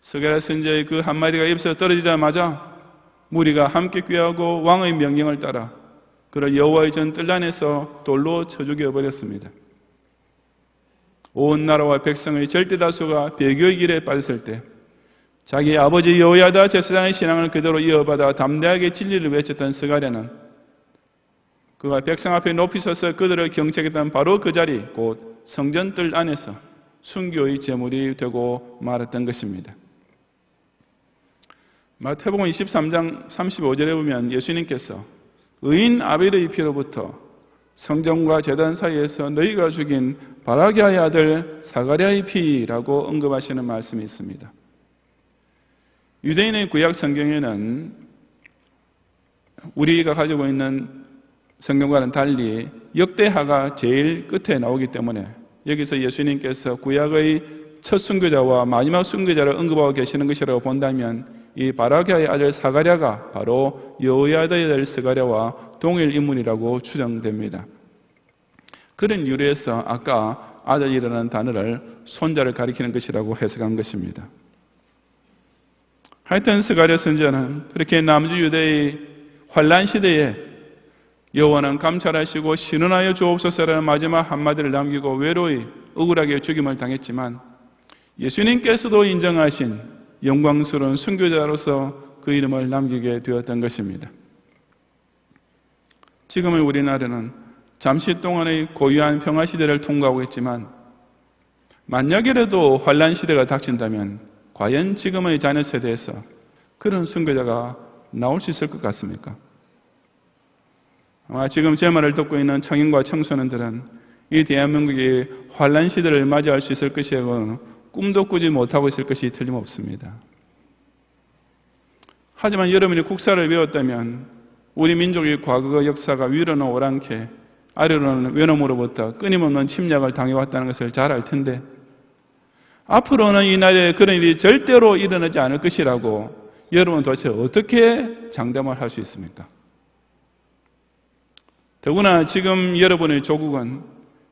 스가랴 선지자의 그 한마디가 입에서 떨어지자마자 무리가 함께 꾀하고 왕의 명령을 따라 그를 여호와의 전 뜰 안에서 돌로 쳐 죽여버렸습니다. 온 나라와 백성의 절대 다수가 배교의 길에 빠졌을 때 자기 아버지 여호야다 제사장의 신앙을 그대로 이어받아 담대하게 진리를 외쳤던 스가랴는 그가 백성 앞에 높이 서서 그들을 경책했던 바로 그 자리 곧 성전 뜰 안에서 순교의 제물이 되고 말았던 것입니다. 마태복음 23장 35절에 보면 예수님께서 의인 아벨의 피로부터 성전과 제단 사이에서 너희가 죽인 바라기아의 아들 사가랴의 피라고 언급하시는 말씀이 있습니다. 유대인의 구약 성경에는 우리가 가지고 있는 성경과는 달리 역대하가 제일 끝에 나오기 때문에 여기서 예수님께서 구약의 첫 순교자와 마지막 순교자를 언급하고 계시는 것이라고 본다면 이 바라기아의 아들 사가랴가 바로 여호야다의 아들 스가랴와 동일 인물이라고 추정됩니다. 그런 이유로 해서 아까 아들이라는 단어를 손자를 가리키는 것이라고 해석한 것입니다. 하여튼 스가랴 선지자는 그렇게 남주 유대의 환란 시대에 여호와는 감찰하시고 신원하여 주옵소서라는 마지막 한마디를 남기고 외로이 억울하게 죽임을 당했지만 예수님께서도 인정하신 영광스러운 순교자로서 그 이름을 남기게 되었던 것입니다. 지금의 우리나라는 잠시 동안의 고유한 평화시대를 통과하고 있지만 만약이라도 환란 시대가 닥친다면 과연 지금의 자녀 세대에서 그런 순교자가 나올 수 있을 것 같습니까? 아마 지금 제 말을 듣고 있는 청년과 청소년들은 이 대한민국이 환란 시대를 맞이할 수 있을 것이라고 꿈도 꾸지 못하고 있을 것이 틀림없습니다. 하지만 여러분이 국사를 배웠다면 우리 민족의 과거 역사가 위로는 오랑캐, 아래로는 외놈으로부터 끊임없는 침략을 당해왔다는 것을 잘 알 텐데 앞으로는 이 나라에 그런 일이 절대로 일어나지 않을 것이라고 여러분은 도대체 어떻게 장담을 할 수 있습니까? 더구나 지금 여러분의 조국은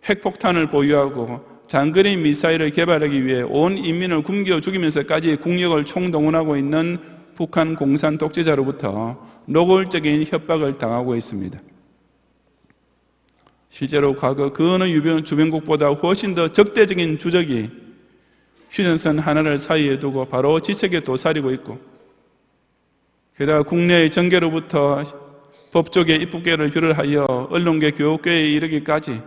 핵폭탄을 보유하고 장거리 미사일을 개발하기 위해 온 인민을 굶겨 죽이면서까지 국력을 총동원하고 있는 북한 공산 독재자로부터 노골적인 협박을 당하고 있습니다. 실제로 과거 그 어느 주변국보다 훨씬 더 적대적인 주적이 휴전선 하나를 사이에 두고 바로 지척에 도사리고 있고 게다가 국내의 정계로부터 법조계, 입법계를 비롯하여 언론계, 교육계에 이르기까지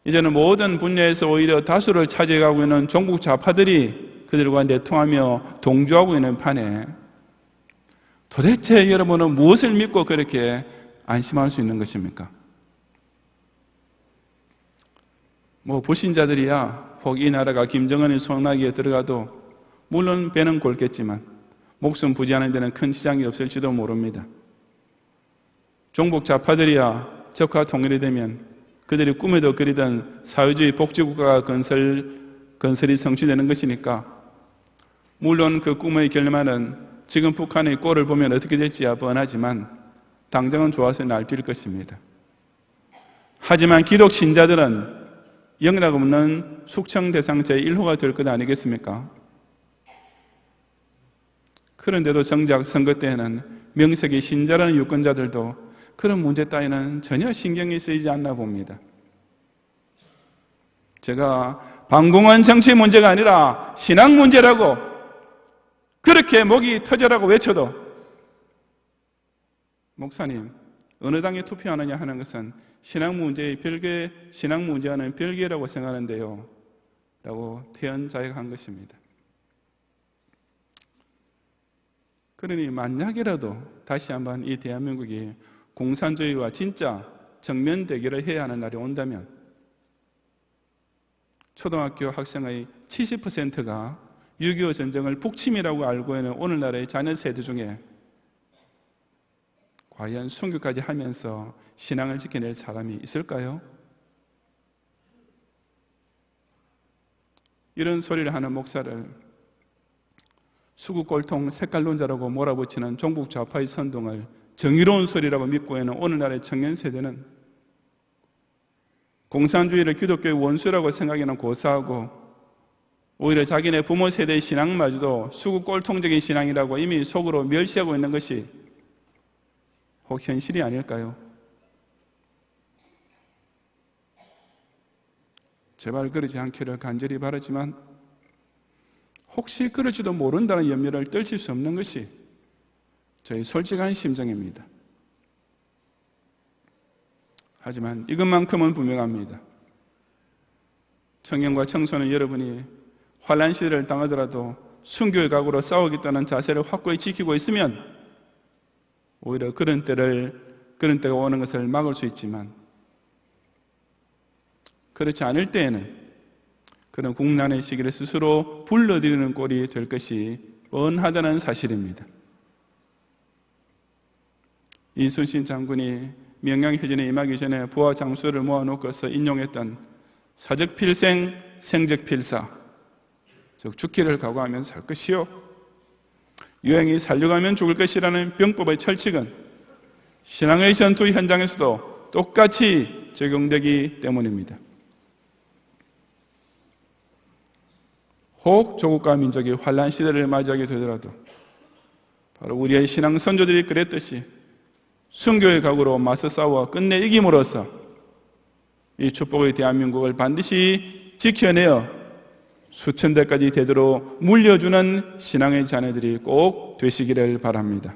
이제는 모든 분야에서 오히려 다수를 차지하고 있는 종북 좌파들이 그들과 내통하며 동조하고 있는 판에 도대체 여러분은 무엇을 믿고 그렇게 안심할 수 있는 것입니까? 불신자들이야 혹 이 나라가 김정은의 손아귀에 들어가도 물론 배는 골겠지만 목숨 부지하는 데는 큰 지장이 없을지도 모릅니다. 종북 좌파들이야 적화 통일이 되면 그들이 꿈에도 그리던 사회주의 복지국가가 건설이 성취되는 것이니까 물론 그 꿈의 결말은 지금 북한의 꼴을 보면 어떻게 될지야 뻔하지만 당장은 좋아서 날뛸 것입니다. 하지만 기독 신자들은 영락없는 숙청 대상 제1호가 될 것 아니겠습니까? 그런데도 정작 선거 때에는 명색이 신자라는 유권자들도 그런 문제 따위는 전혀 신경이 쓰이지 않나 봅니다. 제가 반공은 정치 문제가 아니라 신앙 문제라고 그렇게 목이 터져라고 외쳐도 목사님 어느 당에 투표하느냐 하는 것은 신앙 문제의 별개, 신앙 문제와는 별개라고 생각하는데요 라고 태연자약한 것입니다. 그러니 만약이라도 다시 한번 이 대한민국이 공산주의와 진짜 정면 대결을 해야 하는 날이 온다면 초등학교 학생의 70%가 6.25 전쟁을 북침이라고 알고 있는 오늘날의 자녀 세대 중에 과연 순교까지 하면서 신앙을 지켜낼 사람이 있을까요? 이런 소리를 하는 목사를 수구꼴통 색깔론자라고 몰아붙이는 종북 좌파의 선동을 정의로운 소리라고 믿고 있는 오늘날의 청년 세대는 공산주의를 기독교의 원수라고 생각하는 고사하고 오히려 자기네 부모 세대의 신앙마저도 수구꼴통적인 신앙이라고 이미 속으로 멸시하고 있는 것이 혹 현실이 아닐까요? 제발 그러지 않기를 간절히 바라지만 혹시 그럴지도 모른다는 염려를 떨칠 수 없는 것이 저희 솔직한 심정입니다. 하지만 이것만큼은 분명합니다. 청년과 청소년 여러분이 환란 시대를 당하더라도 순교의 각오로 싸우겠다는 자세를 확고히 지키고 있으면 오히려 그런 때가 오는 것을 막을 수 있지만 그렇지 않을 때에는 그런 국난의 시기를 스스로 불러들이는 꼴이 될 것이 뻔하다는 사실입니다. 이순신 장군이 명량해전에 임하기 전에 부하 장수를 모아놓고서 인용했던 사적필생, 생적필사 즉 죽기를 각오하면 살 것이요 유행이 살려가면 죽을 것이라는 병법의 철칙은 신앙의 전투 현장에서도 똑같이 적용되기 때문입니다. 혹 조국과 민족이 환난 시대를 맞이하게 되더라도 바로 우리의 신앙 선조들이 그랬듯이 순교의 각오로 맞서 싸워 끝내 이김으로써 이 축복의 대한민국을 반드시 지켜내어 수천 대까지 되도록 물려주는 신앙의 자녀들이 꼭 되시기를 바랍니다.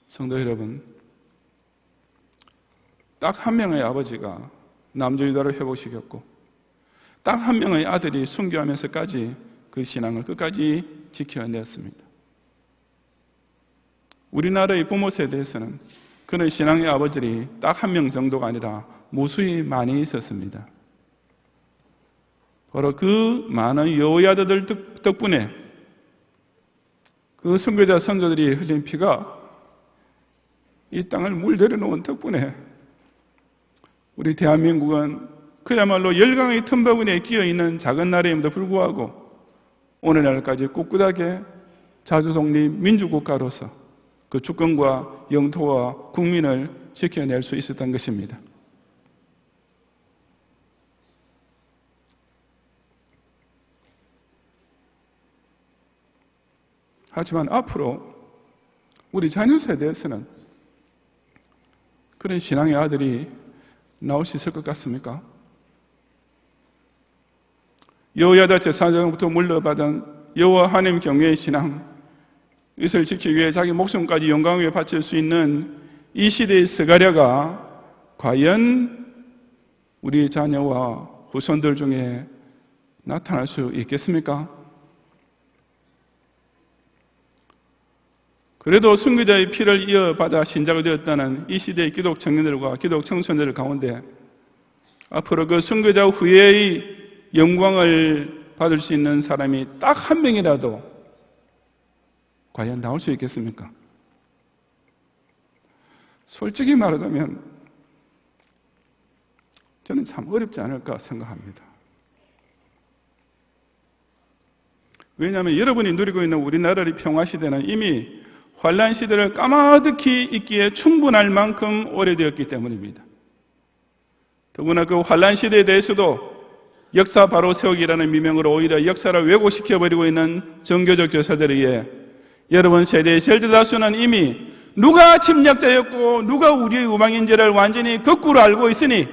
성도 여러분, 딱 한 명의 아버지가 남조유다를 회복시켰고 딱 한 명의 아들이 순교하면서까지 그 신앙을 끝까지 지켜냈습니다. 우리나라의 부모 세대에서는 그런 신앙의 아버지들이 딱 한 명 정도가 아니라 무수히 많이 있었습니다. 바로 그 많은 여호야다들 덕분에 그 순교자 선조들이 흘린 피가 이 땅을 물들여 놓은 덕분에 우리 대한민국은 그야말로 열강의 틈바구니에 끼어있는 작은 나라임에도 불구하고 오늘날까지 꿋꿋하게 자주독립 민주국가로서 그 주권과 영토와 국민을 지켜낼 수 있었던 것입니다. 하지만 앞으로 우리 자녀 세대에서는 그런 신앙의 아들이 나올 수 있을 것 같습니까? 여호야다 제사장부터 물려받은 여호와 하나님 경외의 신앙, 이것을 지키기 위해 자기 목숨까지 영광 위에 바칠 수 있는 이 시대의 스가랴가 과연 우리 자녀와 후손들 중에 나타날 수 있겠습니까? 그래도 순교자의 피를 이어받아 신자가 되었다는 이 시대의 기독 청년들과 기독 청소년들 가운데 앞으로 그 순교자 후에의 영광을 받을 수 있는 사람이 딱 한 명이라도 과연 나올 수 있겠습니까? 솔직히 말하자면 저는 참 어렵지 않을까 생각합니다. 왜냐하면 여러분이 누리고 있는 우리나라의 평화시대는 이미 환란 시대를 까마득히 있기에 충분할 만큼 오래되었기 때문입니다. 더구나 그 환란 시대에 대해서도 역사 바로 세우기라는 미명으로 오히려 역사를 왜곡시켜버리고 있는 정교적 교사들에 의해 여러분 세대의 절대다수는 이미 누가 침략자였고 누가 우리의 우방인지를 완전히 거꾸로 알고 있으니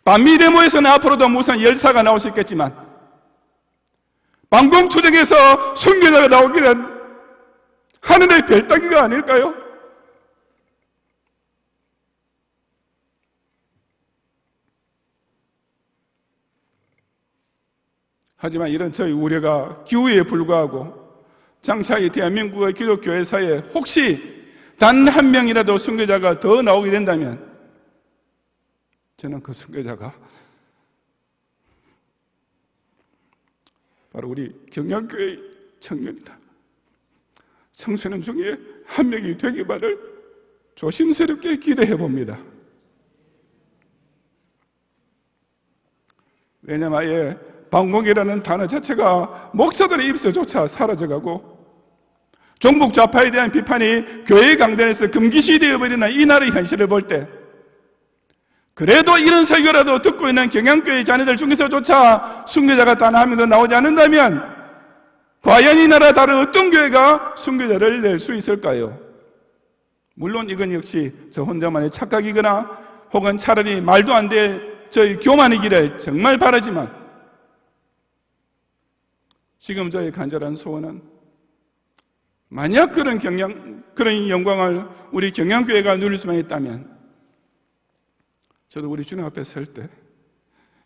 반미데모에서는 앞으로도 무슨 열사가 나올 수 있겠지만 방공투쟁에서 순교자가 나오기는 하늘의 별따기가 아닐까요? 하지만 이런 저희 우려가 기우에 불과하고 장차 이 대한민국의 기독교회사에 혹시 단 한 명이라도 순교자가 더 나오게 된다면 저는 그 순교자가 바로 우리 경양교회 청년이나 청소년 중에 한 명이 되기만을 조심스럽게 기대해 봅니다. 왜냐하면 아예 방공이라는 단어 자체가 목사들의 입에서조차 사라져가고 종북 좌파에 대한 비판이 교회의 강단에서 금기시되어 버리는 이 나라의 현실을 볼 때 그래도 이런 설교라도 듣고 있는 경양교회 자녀들 중에서조차 순교자가 단 한 명도 나오지 않는다면 과연 이 나라 다른 어떤 교회가 순교자를 낼 수 있을까요? 물론 이건 역시 저 혼자만의 착각이거나 혹은 차라리 말도 안 될 저희 교만이기를 정말 바라지만 지금 저의 간절한 소원은 만약 그런 영광을 우리 경양교회가 누릴 수만 있다면 저도 우리 주님 앞에 설 때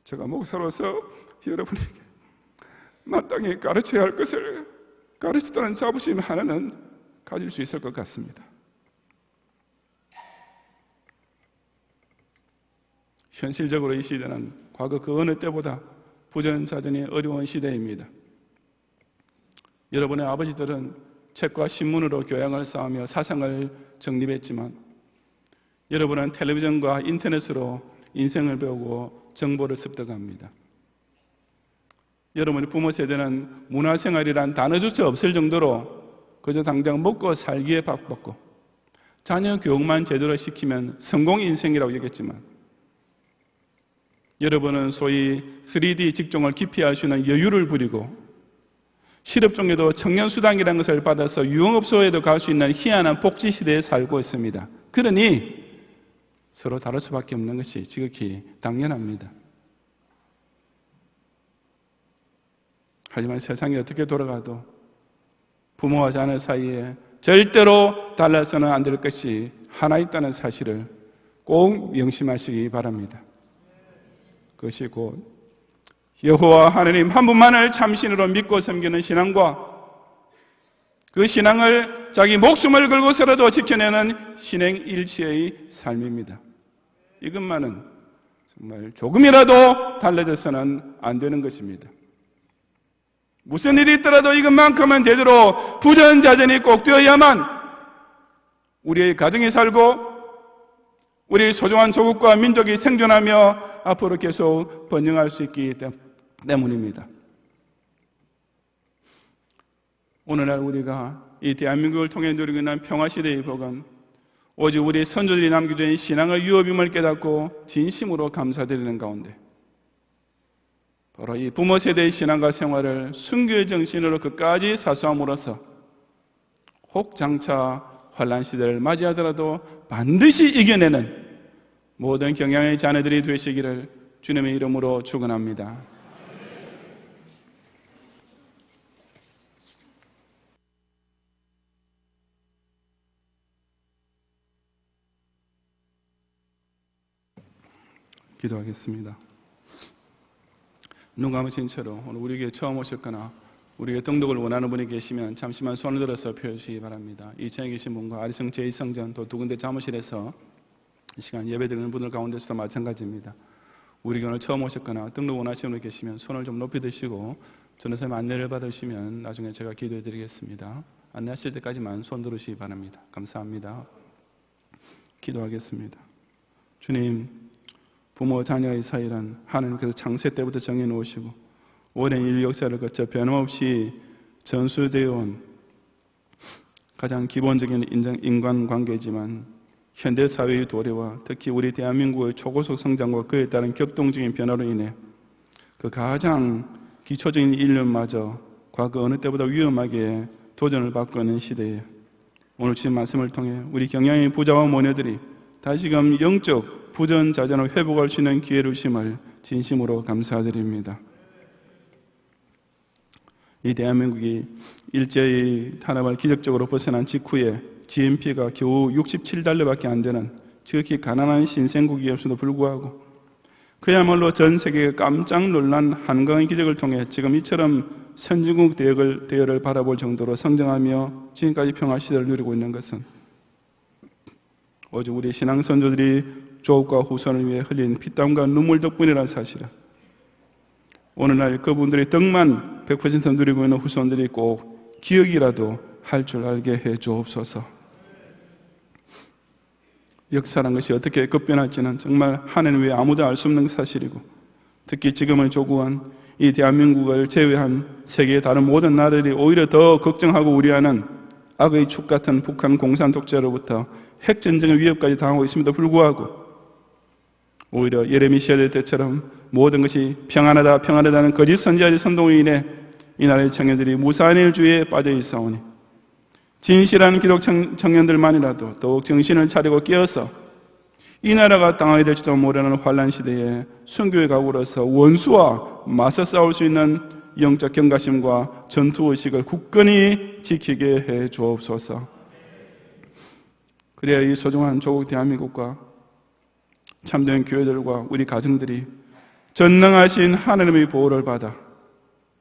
제가 목사로서 여러분에게 마땅히 가르쳐야 할 것을 가르치다는 자부심 하나는 가질 수 있을 것 같습니다. 현실적으로 이 시대는 과거 그 어느 때보다 부전자전이 어려운 시대입니다. 여러분의 아버지들은 책과 신문으로 교양을 쌓으며 사상을 정립했지만 여러분은 텔레비전과 인터넷으로 인생을 배우고 정보를 습득합니다. 여러분의 부모 세대는 문화생활이란 단어조차 없을 정도로 그저 당장 먹고 살기에 바빴고 자녀 교육만 제대로 시키면 성공 인생이라고 얘기했지만 여러분은 소위 3D 직종을 기피할 수 있는 여유를 부리고 실업중에도 청년수당이라는 것을 받아서 유흥업소에도 갈 수 있는 희한한 복지시대에 살고 있습니다. 그러니 서로 다를 수밖에 없는 것이 지극히 당연합니다. 하지만 세상이 어떻게 돌아가도 부모와 자녀 사이에 절대로 달라서는 안 될 것이 하나 있다는 사실을 꼭 명심하시기 바랍니다. 그것이 곧 여호와 하나님 한 분만을 참신으로 믿고 섬기는 신앙과 그 신앙을 자기 목숨을 걸고서라도 지켜내는 신행일치의 삶입니다. 이것만은 정말 조금이라도 달라져서는 안 되는 것입니다. 무슨 일이 있더라도 이것만큼은 되도록 부전자전이 꼭 되어야만 우리의 가정이 살고 우리 소중한 조국과 민족이 생존하며 앞으로 계속 번영할 수 있기 때문입니다. 오늘날 우리가 이 대한민국을 통해 누리고 있는 평화시대의 복은 오직 우리 선조들이 남겨준 신앙의 유업임을 깨닫고 진심으로 감사드리는 가운데 바로 이 부모 세대의 신앙과 생활을 순교의 정신으로 끝까지 사수함으로써 혹 장차 환난 시대를 맞이하더라도 반드시 이겨내는 모든 경향의 자녀들이 되시기를 주님의 이름으로 축원합니다. 기도하겠습니다. 눈 감으신 채로 오늘 우리에게 처음 오셨거나 우리에게 등록을 원하는 분이 계시면 잠시만 손을 들어서 펴주시기 바랍니다. 2층에 계신 분과 아리성 제2성전 또 두 군데 사무실에서 이 시간 예배드리는 분들 가운데서도 마찬가지입니다. 우리에게 오늘 처음 오셨거나 등록 원하시는 분이 계시면 손을 좀 높이 드시고 전도사님 안내를 받으시면 나중에 제가 기도해 드리겠습니다. 안내하실 때까지만 손 들으시기 바랍니다. 감사합니다. 기도하겠습니다. 주님, 부모 자녀의 사이란 하나님께서 창세 때부터 정해놓으시고 오랜 인류 역사를 거쳐 변함없이 전수되어 온 가장 기본적인 인간관계이지만 현대사회의 도래와 특히 우리 대한민국의 초고속 성장과 그에 따른 격동적인 변화로 인해 그 가장 기초적인 인륜마저 과거 어느 때보다 위험하게 도전을 받고 있는 시대에 오늘 주신 말씀을 통해 우리 경양의 부자와 모녀들이 다시금 영적 부전자전을 회복할 수 있는 기회를 주심을 진심으로 감사드립니다. 이 대한민국이 일제의 탄압을 기적적으로 벗어난 직후에 GNP가 겨우 67달러밖에 안 되는 지극히 가난한 신생국이었음에도 불구하고 그야말로 전 세계가 깜짝 놀란 한강의 기적을 통해 지금 이처럼 선진국 대열을 바라볼 정도로 성장하며 지금까지 평화시대를 누리고 있는 것은 오직 우리 신앙 선조들이 조국과 후손을 위해 흘린 피땀과 눈물 덕분이라는 사실은 오늘날 그분들의 덕만 100% 누리고 있는 후손들이 꼭 기억이라도 할 줄 알게 해 주옵소서. 역사라는 것이 어떻게 급변할지는 정말 하나님 외에 아무도 알 수 없는 사실이고 특히 지금의 조국은 이 대한민국을 제외한 세계의 다른 모든 나라들이 오히려 더 걱정하고 우려하는 악의 축 같은 북한 공산 독재로부터 핵전쟁의 위협까지 당하고 있음에도 불구하고 오히려 예레미 시대 때처럼 모든 것이 평안하다는 거짓 선지자의 선동으로 인해 이 나라의 청년들이 무사한 일주의에 빠져 있사오니 진실한 기독 청년들만이라도 더욱 정신을 차리고 깨어서 이 나라가 당하게 될지도 모르는 환난 시대에 순교의 각오로서 원수와 맞서 싸울 수 있는 영적 경각심과 전투의식을 굳건히 지키게 해 주옵소서. 그래야 이 소중한 조국 대한민국과 참된 교회들과 우리 가정들이 전능하신 하나님의 보호를 받아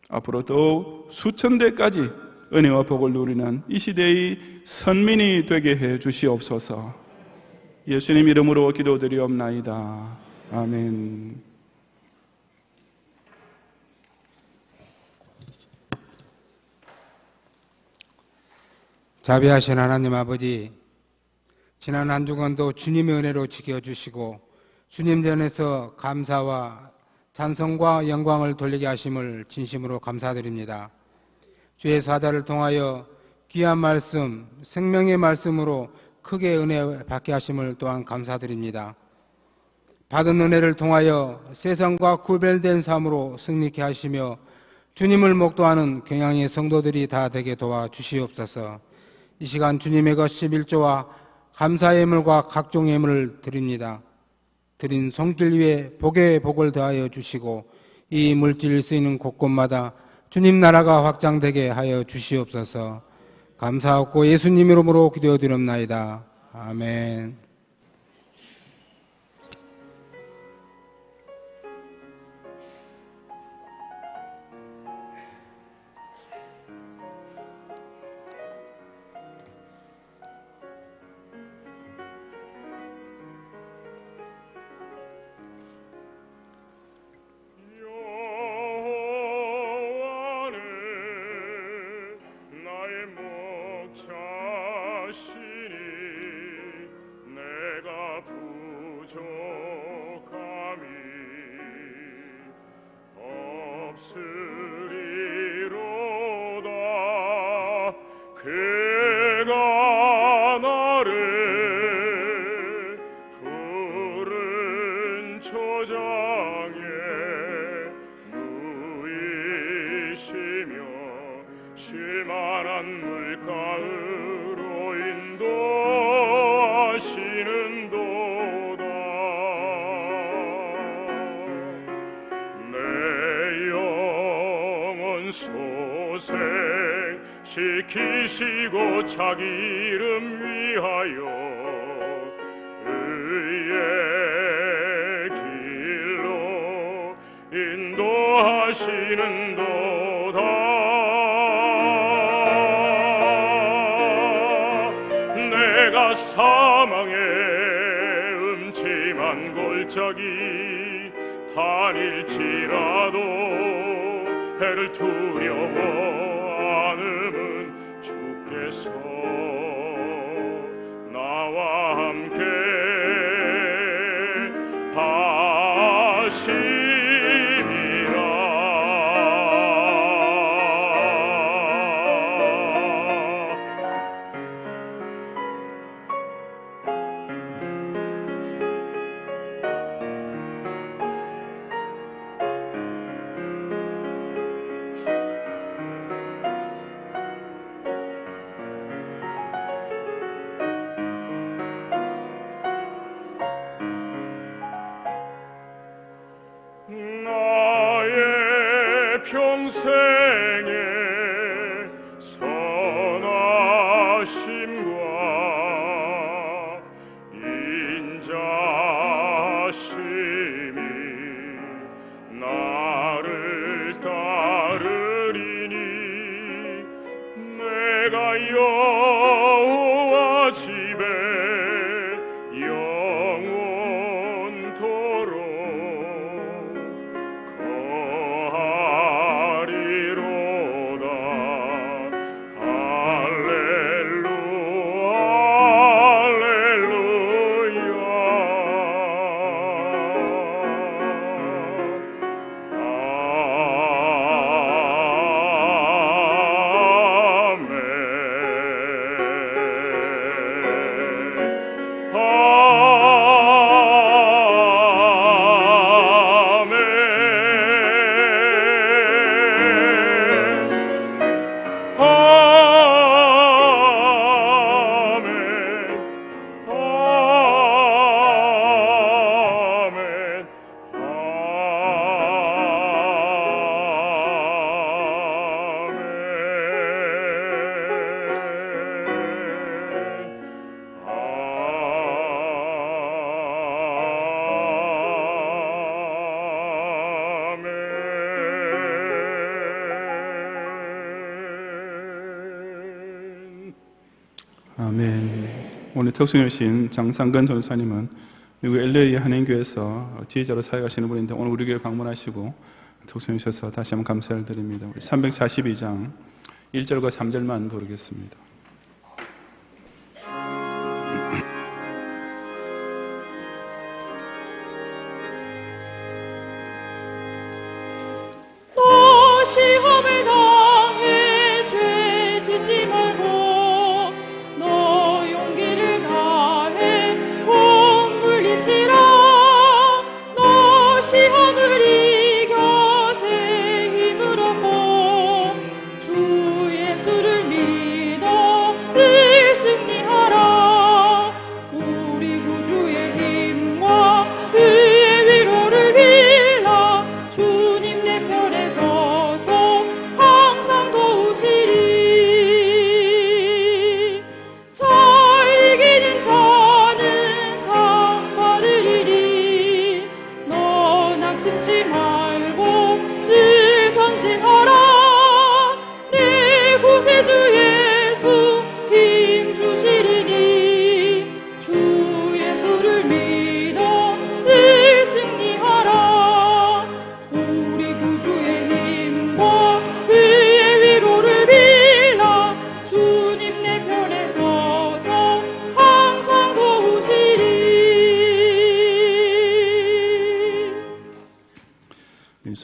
앞으로 더욱 수천 대까지 은혜와 복을 누리는 이 시대의 선민이 되게 해 주시옵소서. 예수님 이름으로 기도드리옵나이다. 아멘. 자비하신 하나님 아버지, 지난 한 주간도 주님의 은혜로 지켜주시고 주님 전에서 감사와 찬송과 영광을 돌리게 하심을 진심으로 감사드립니다. 주의 사자를 통하여 귀한 말씀, 생명의 말씀으로 크게 은혜 받게 하심을 또한 감사드립니다. 받은 은혜를 통하여 세상과 구별된 삶으로 승리케 하시며 주님을 목도하는 경양의 성도들이 다 되게 도와주시옵소서. 이 시간 주님의 것 11조와 감사의 예물과 각종 예물을 드립니다. 드린 손길 위에 복의 복을 더하여 주시고 이 물질이 쓰이는 곳곳마다 주님 나라가 확장되게 하여 주시옵소서. 감사하고 예수님 이름으로 기도드리옵나이다. 아멘. 지키시고 자기 이름 위하여 의의 길로 인도하시는도다. 내가 사망의 음침한 골짜기 다닐지라도 해를 두려워 나와 함께 하시리라. 나의 평생의 선하심과 인자심이 나를 따르리니 내가 여호와 집에 아멘. 오늘 특수여신 장상근 전사님은 미국 LA 한인교회에서 지휘자로 사역하시는 분인데 오늘 우리 교회 방문하시고 특수여셔서 다시 한번 감사를 드립니다. 우리 342장 1절과 3절만 부르겠습니다.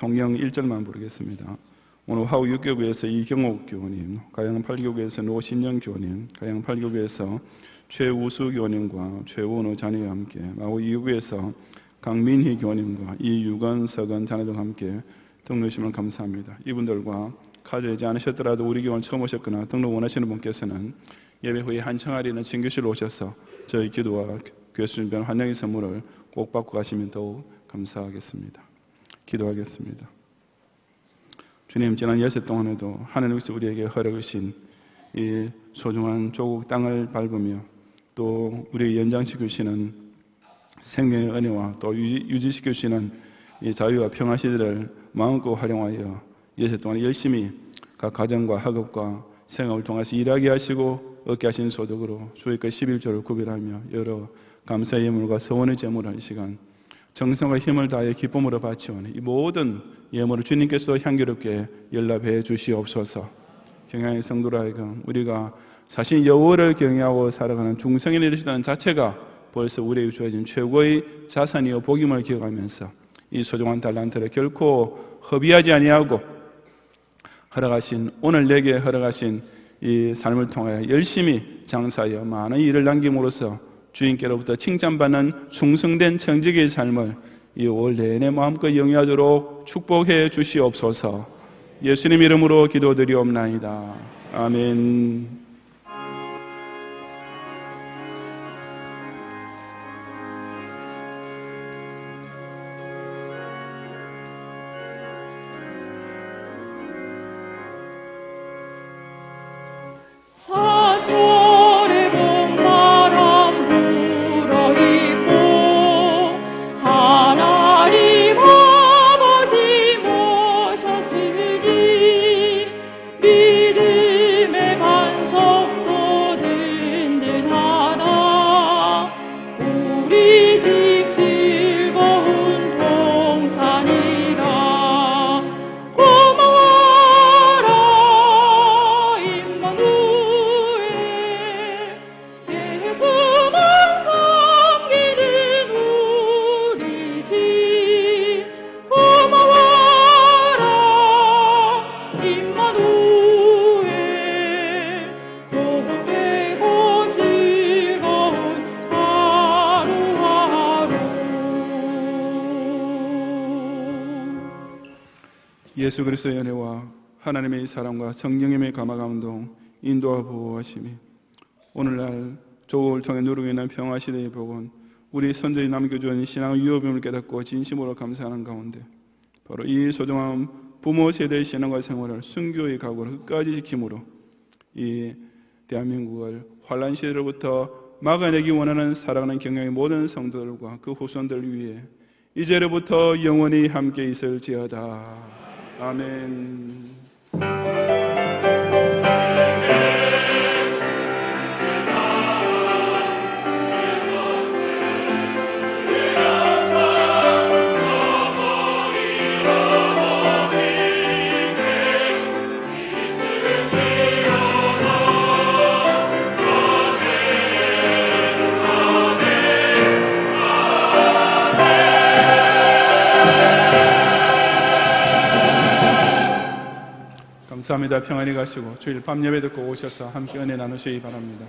성경 1절만 부르겠습니다. 오늘 화우 6교구에서 이경옥 교우님, 가양 8교구에서 노신영 교우님, 가양 8교구에서 최우수 교우님과 최원호 자녀와 함께, 마고 2교구에서 강민희 교우님과 이유건, 서건 자녀들과 함께 등록하시면 감사합니다. 이분들과 가져오지 않으셨더라도 우리 교원 처음 오셨거나 등록 원하시는 분께서는 예배 후에 한청아리는 진교실로 오셔서 저희 기도와 교수 준비한 환영의 선물을 꼭 받고 가시면 더욱 감사하겠습니다. 기도하겠습니다. 주님, 지난 여세 동안에도 하나님께서 우리에게 허락하신 이 소중한 조국 땅을 밟으며 또 우리 연장시키시는 생명의 은혜와 또 유지시키시는 이 자유와 평화 시대를 마음껏 활용하여 여세 동안 열심히 각 가정과 학업과 생업을 통해서 일하게 하시고 얻게 하신 소득으로 주의 것 11조를 구별하며 여러 감사의 예물과 서원의 제물을 한 시간 정성과 힘을 다하여 기쁨으로 바치오니 이 모든 예물을 주님께서 향기롭게 연락해 주시옵소서. 경향의 성도라하여금 우리가 자신 여호와를 경외하고 살아가는 중성인이 되시다는 자체가 벌써 우리에게 주어진 최고의 자산이요 복임을 기억하면서 이 소중한 달란트를 결코 허비하지 아니하고 허락하신 오늘 내게 허락하신 이 삶을 통하여 열심히 장사하여 많은 일을 남김으로써 주인께로부터 칭찬받는 충성된 청지기의 삶을 이 올 내내 마음껏 영위하도록 축복해 주시옵소서. 예수님 이름으로 기도드리옵나이다. 아멘. 사철의 봄바람 불어있고 하나님 아버지 모셨으니 믿음의 반석도 든든하다. 우리 집 즐거운 동산이라. 고마워라 임마누엘. 예수만 섬기는 우리 집. 고마워라 임마누엘. 복되고 즐거운 하루하루. 예수 그리스도의 은혜와 하나님의 사랑과 성령님의 감화 감동 인도와 보호하심이 오늘날 조국을 통해 누르고 있는 평화 시대의 복은 우리 선조의 남겨준 신앙의 유효병을 깨닫고 진심으로 감사하는 가운데 바로 이 소중한 부모 세대의 신앙과 생활을 순교의 각오를 끝까지 지킴으로 이 대한민국을 환란 시대로부터 막아내기 원하는 사랑하는 경영의 모든 성도들과 그 후손들 위해 이제로부터 영원히 함께 있을지어다. 아멘. 감사합니다. 평안히 가시고 주일 밤 예배 듣고 오셔서 함께 은혜 나누시기 바랍니다.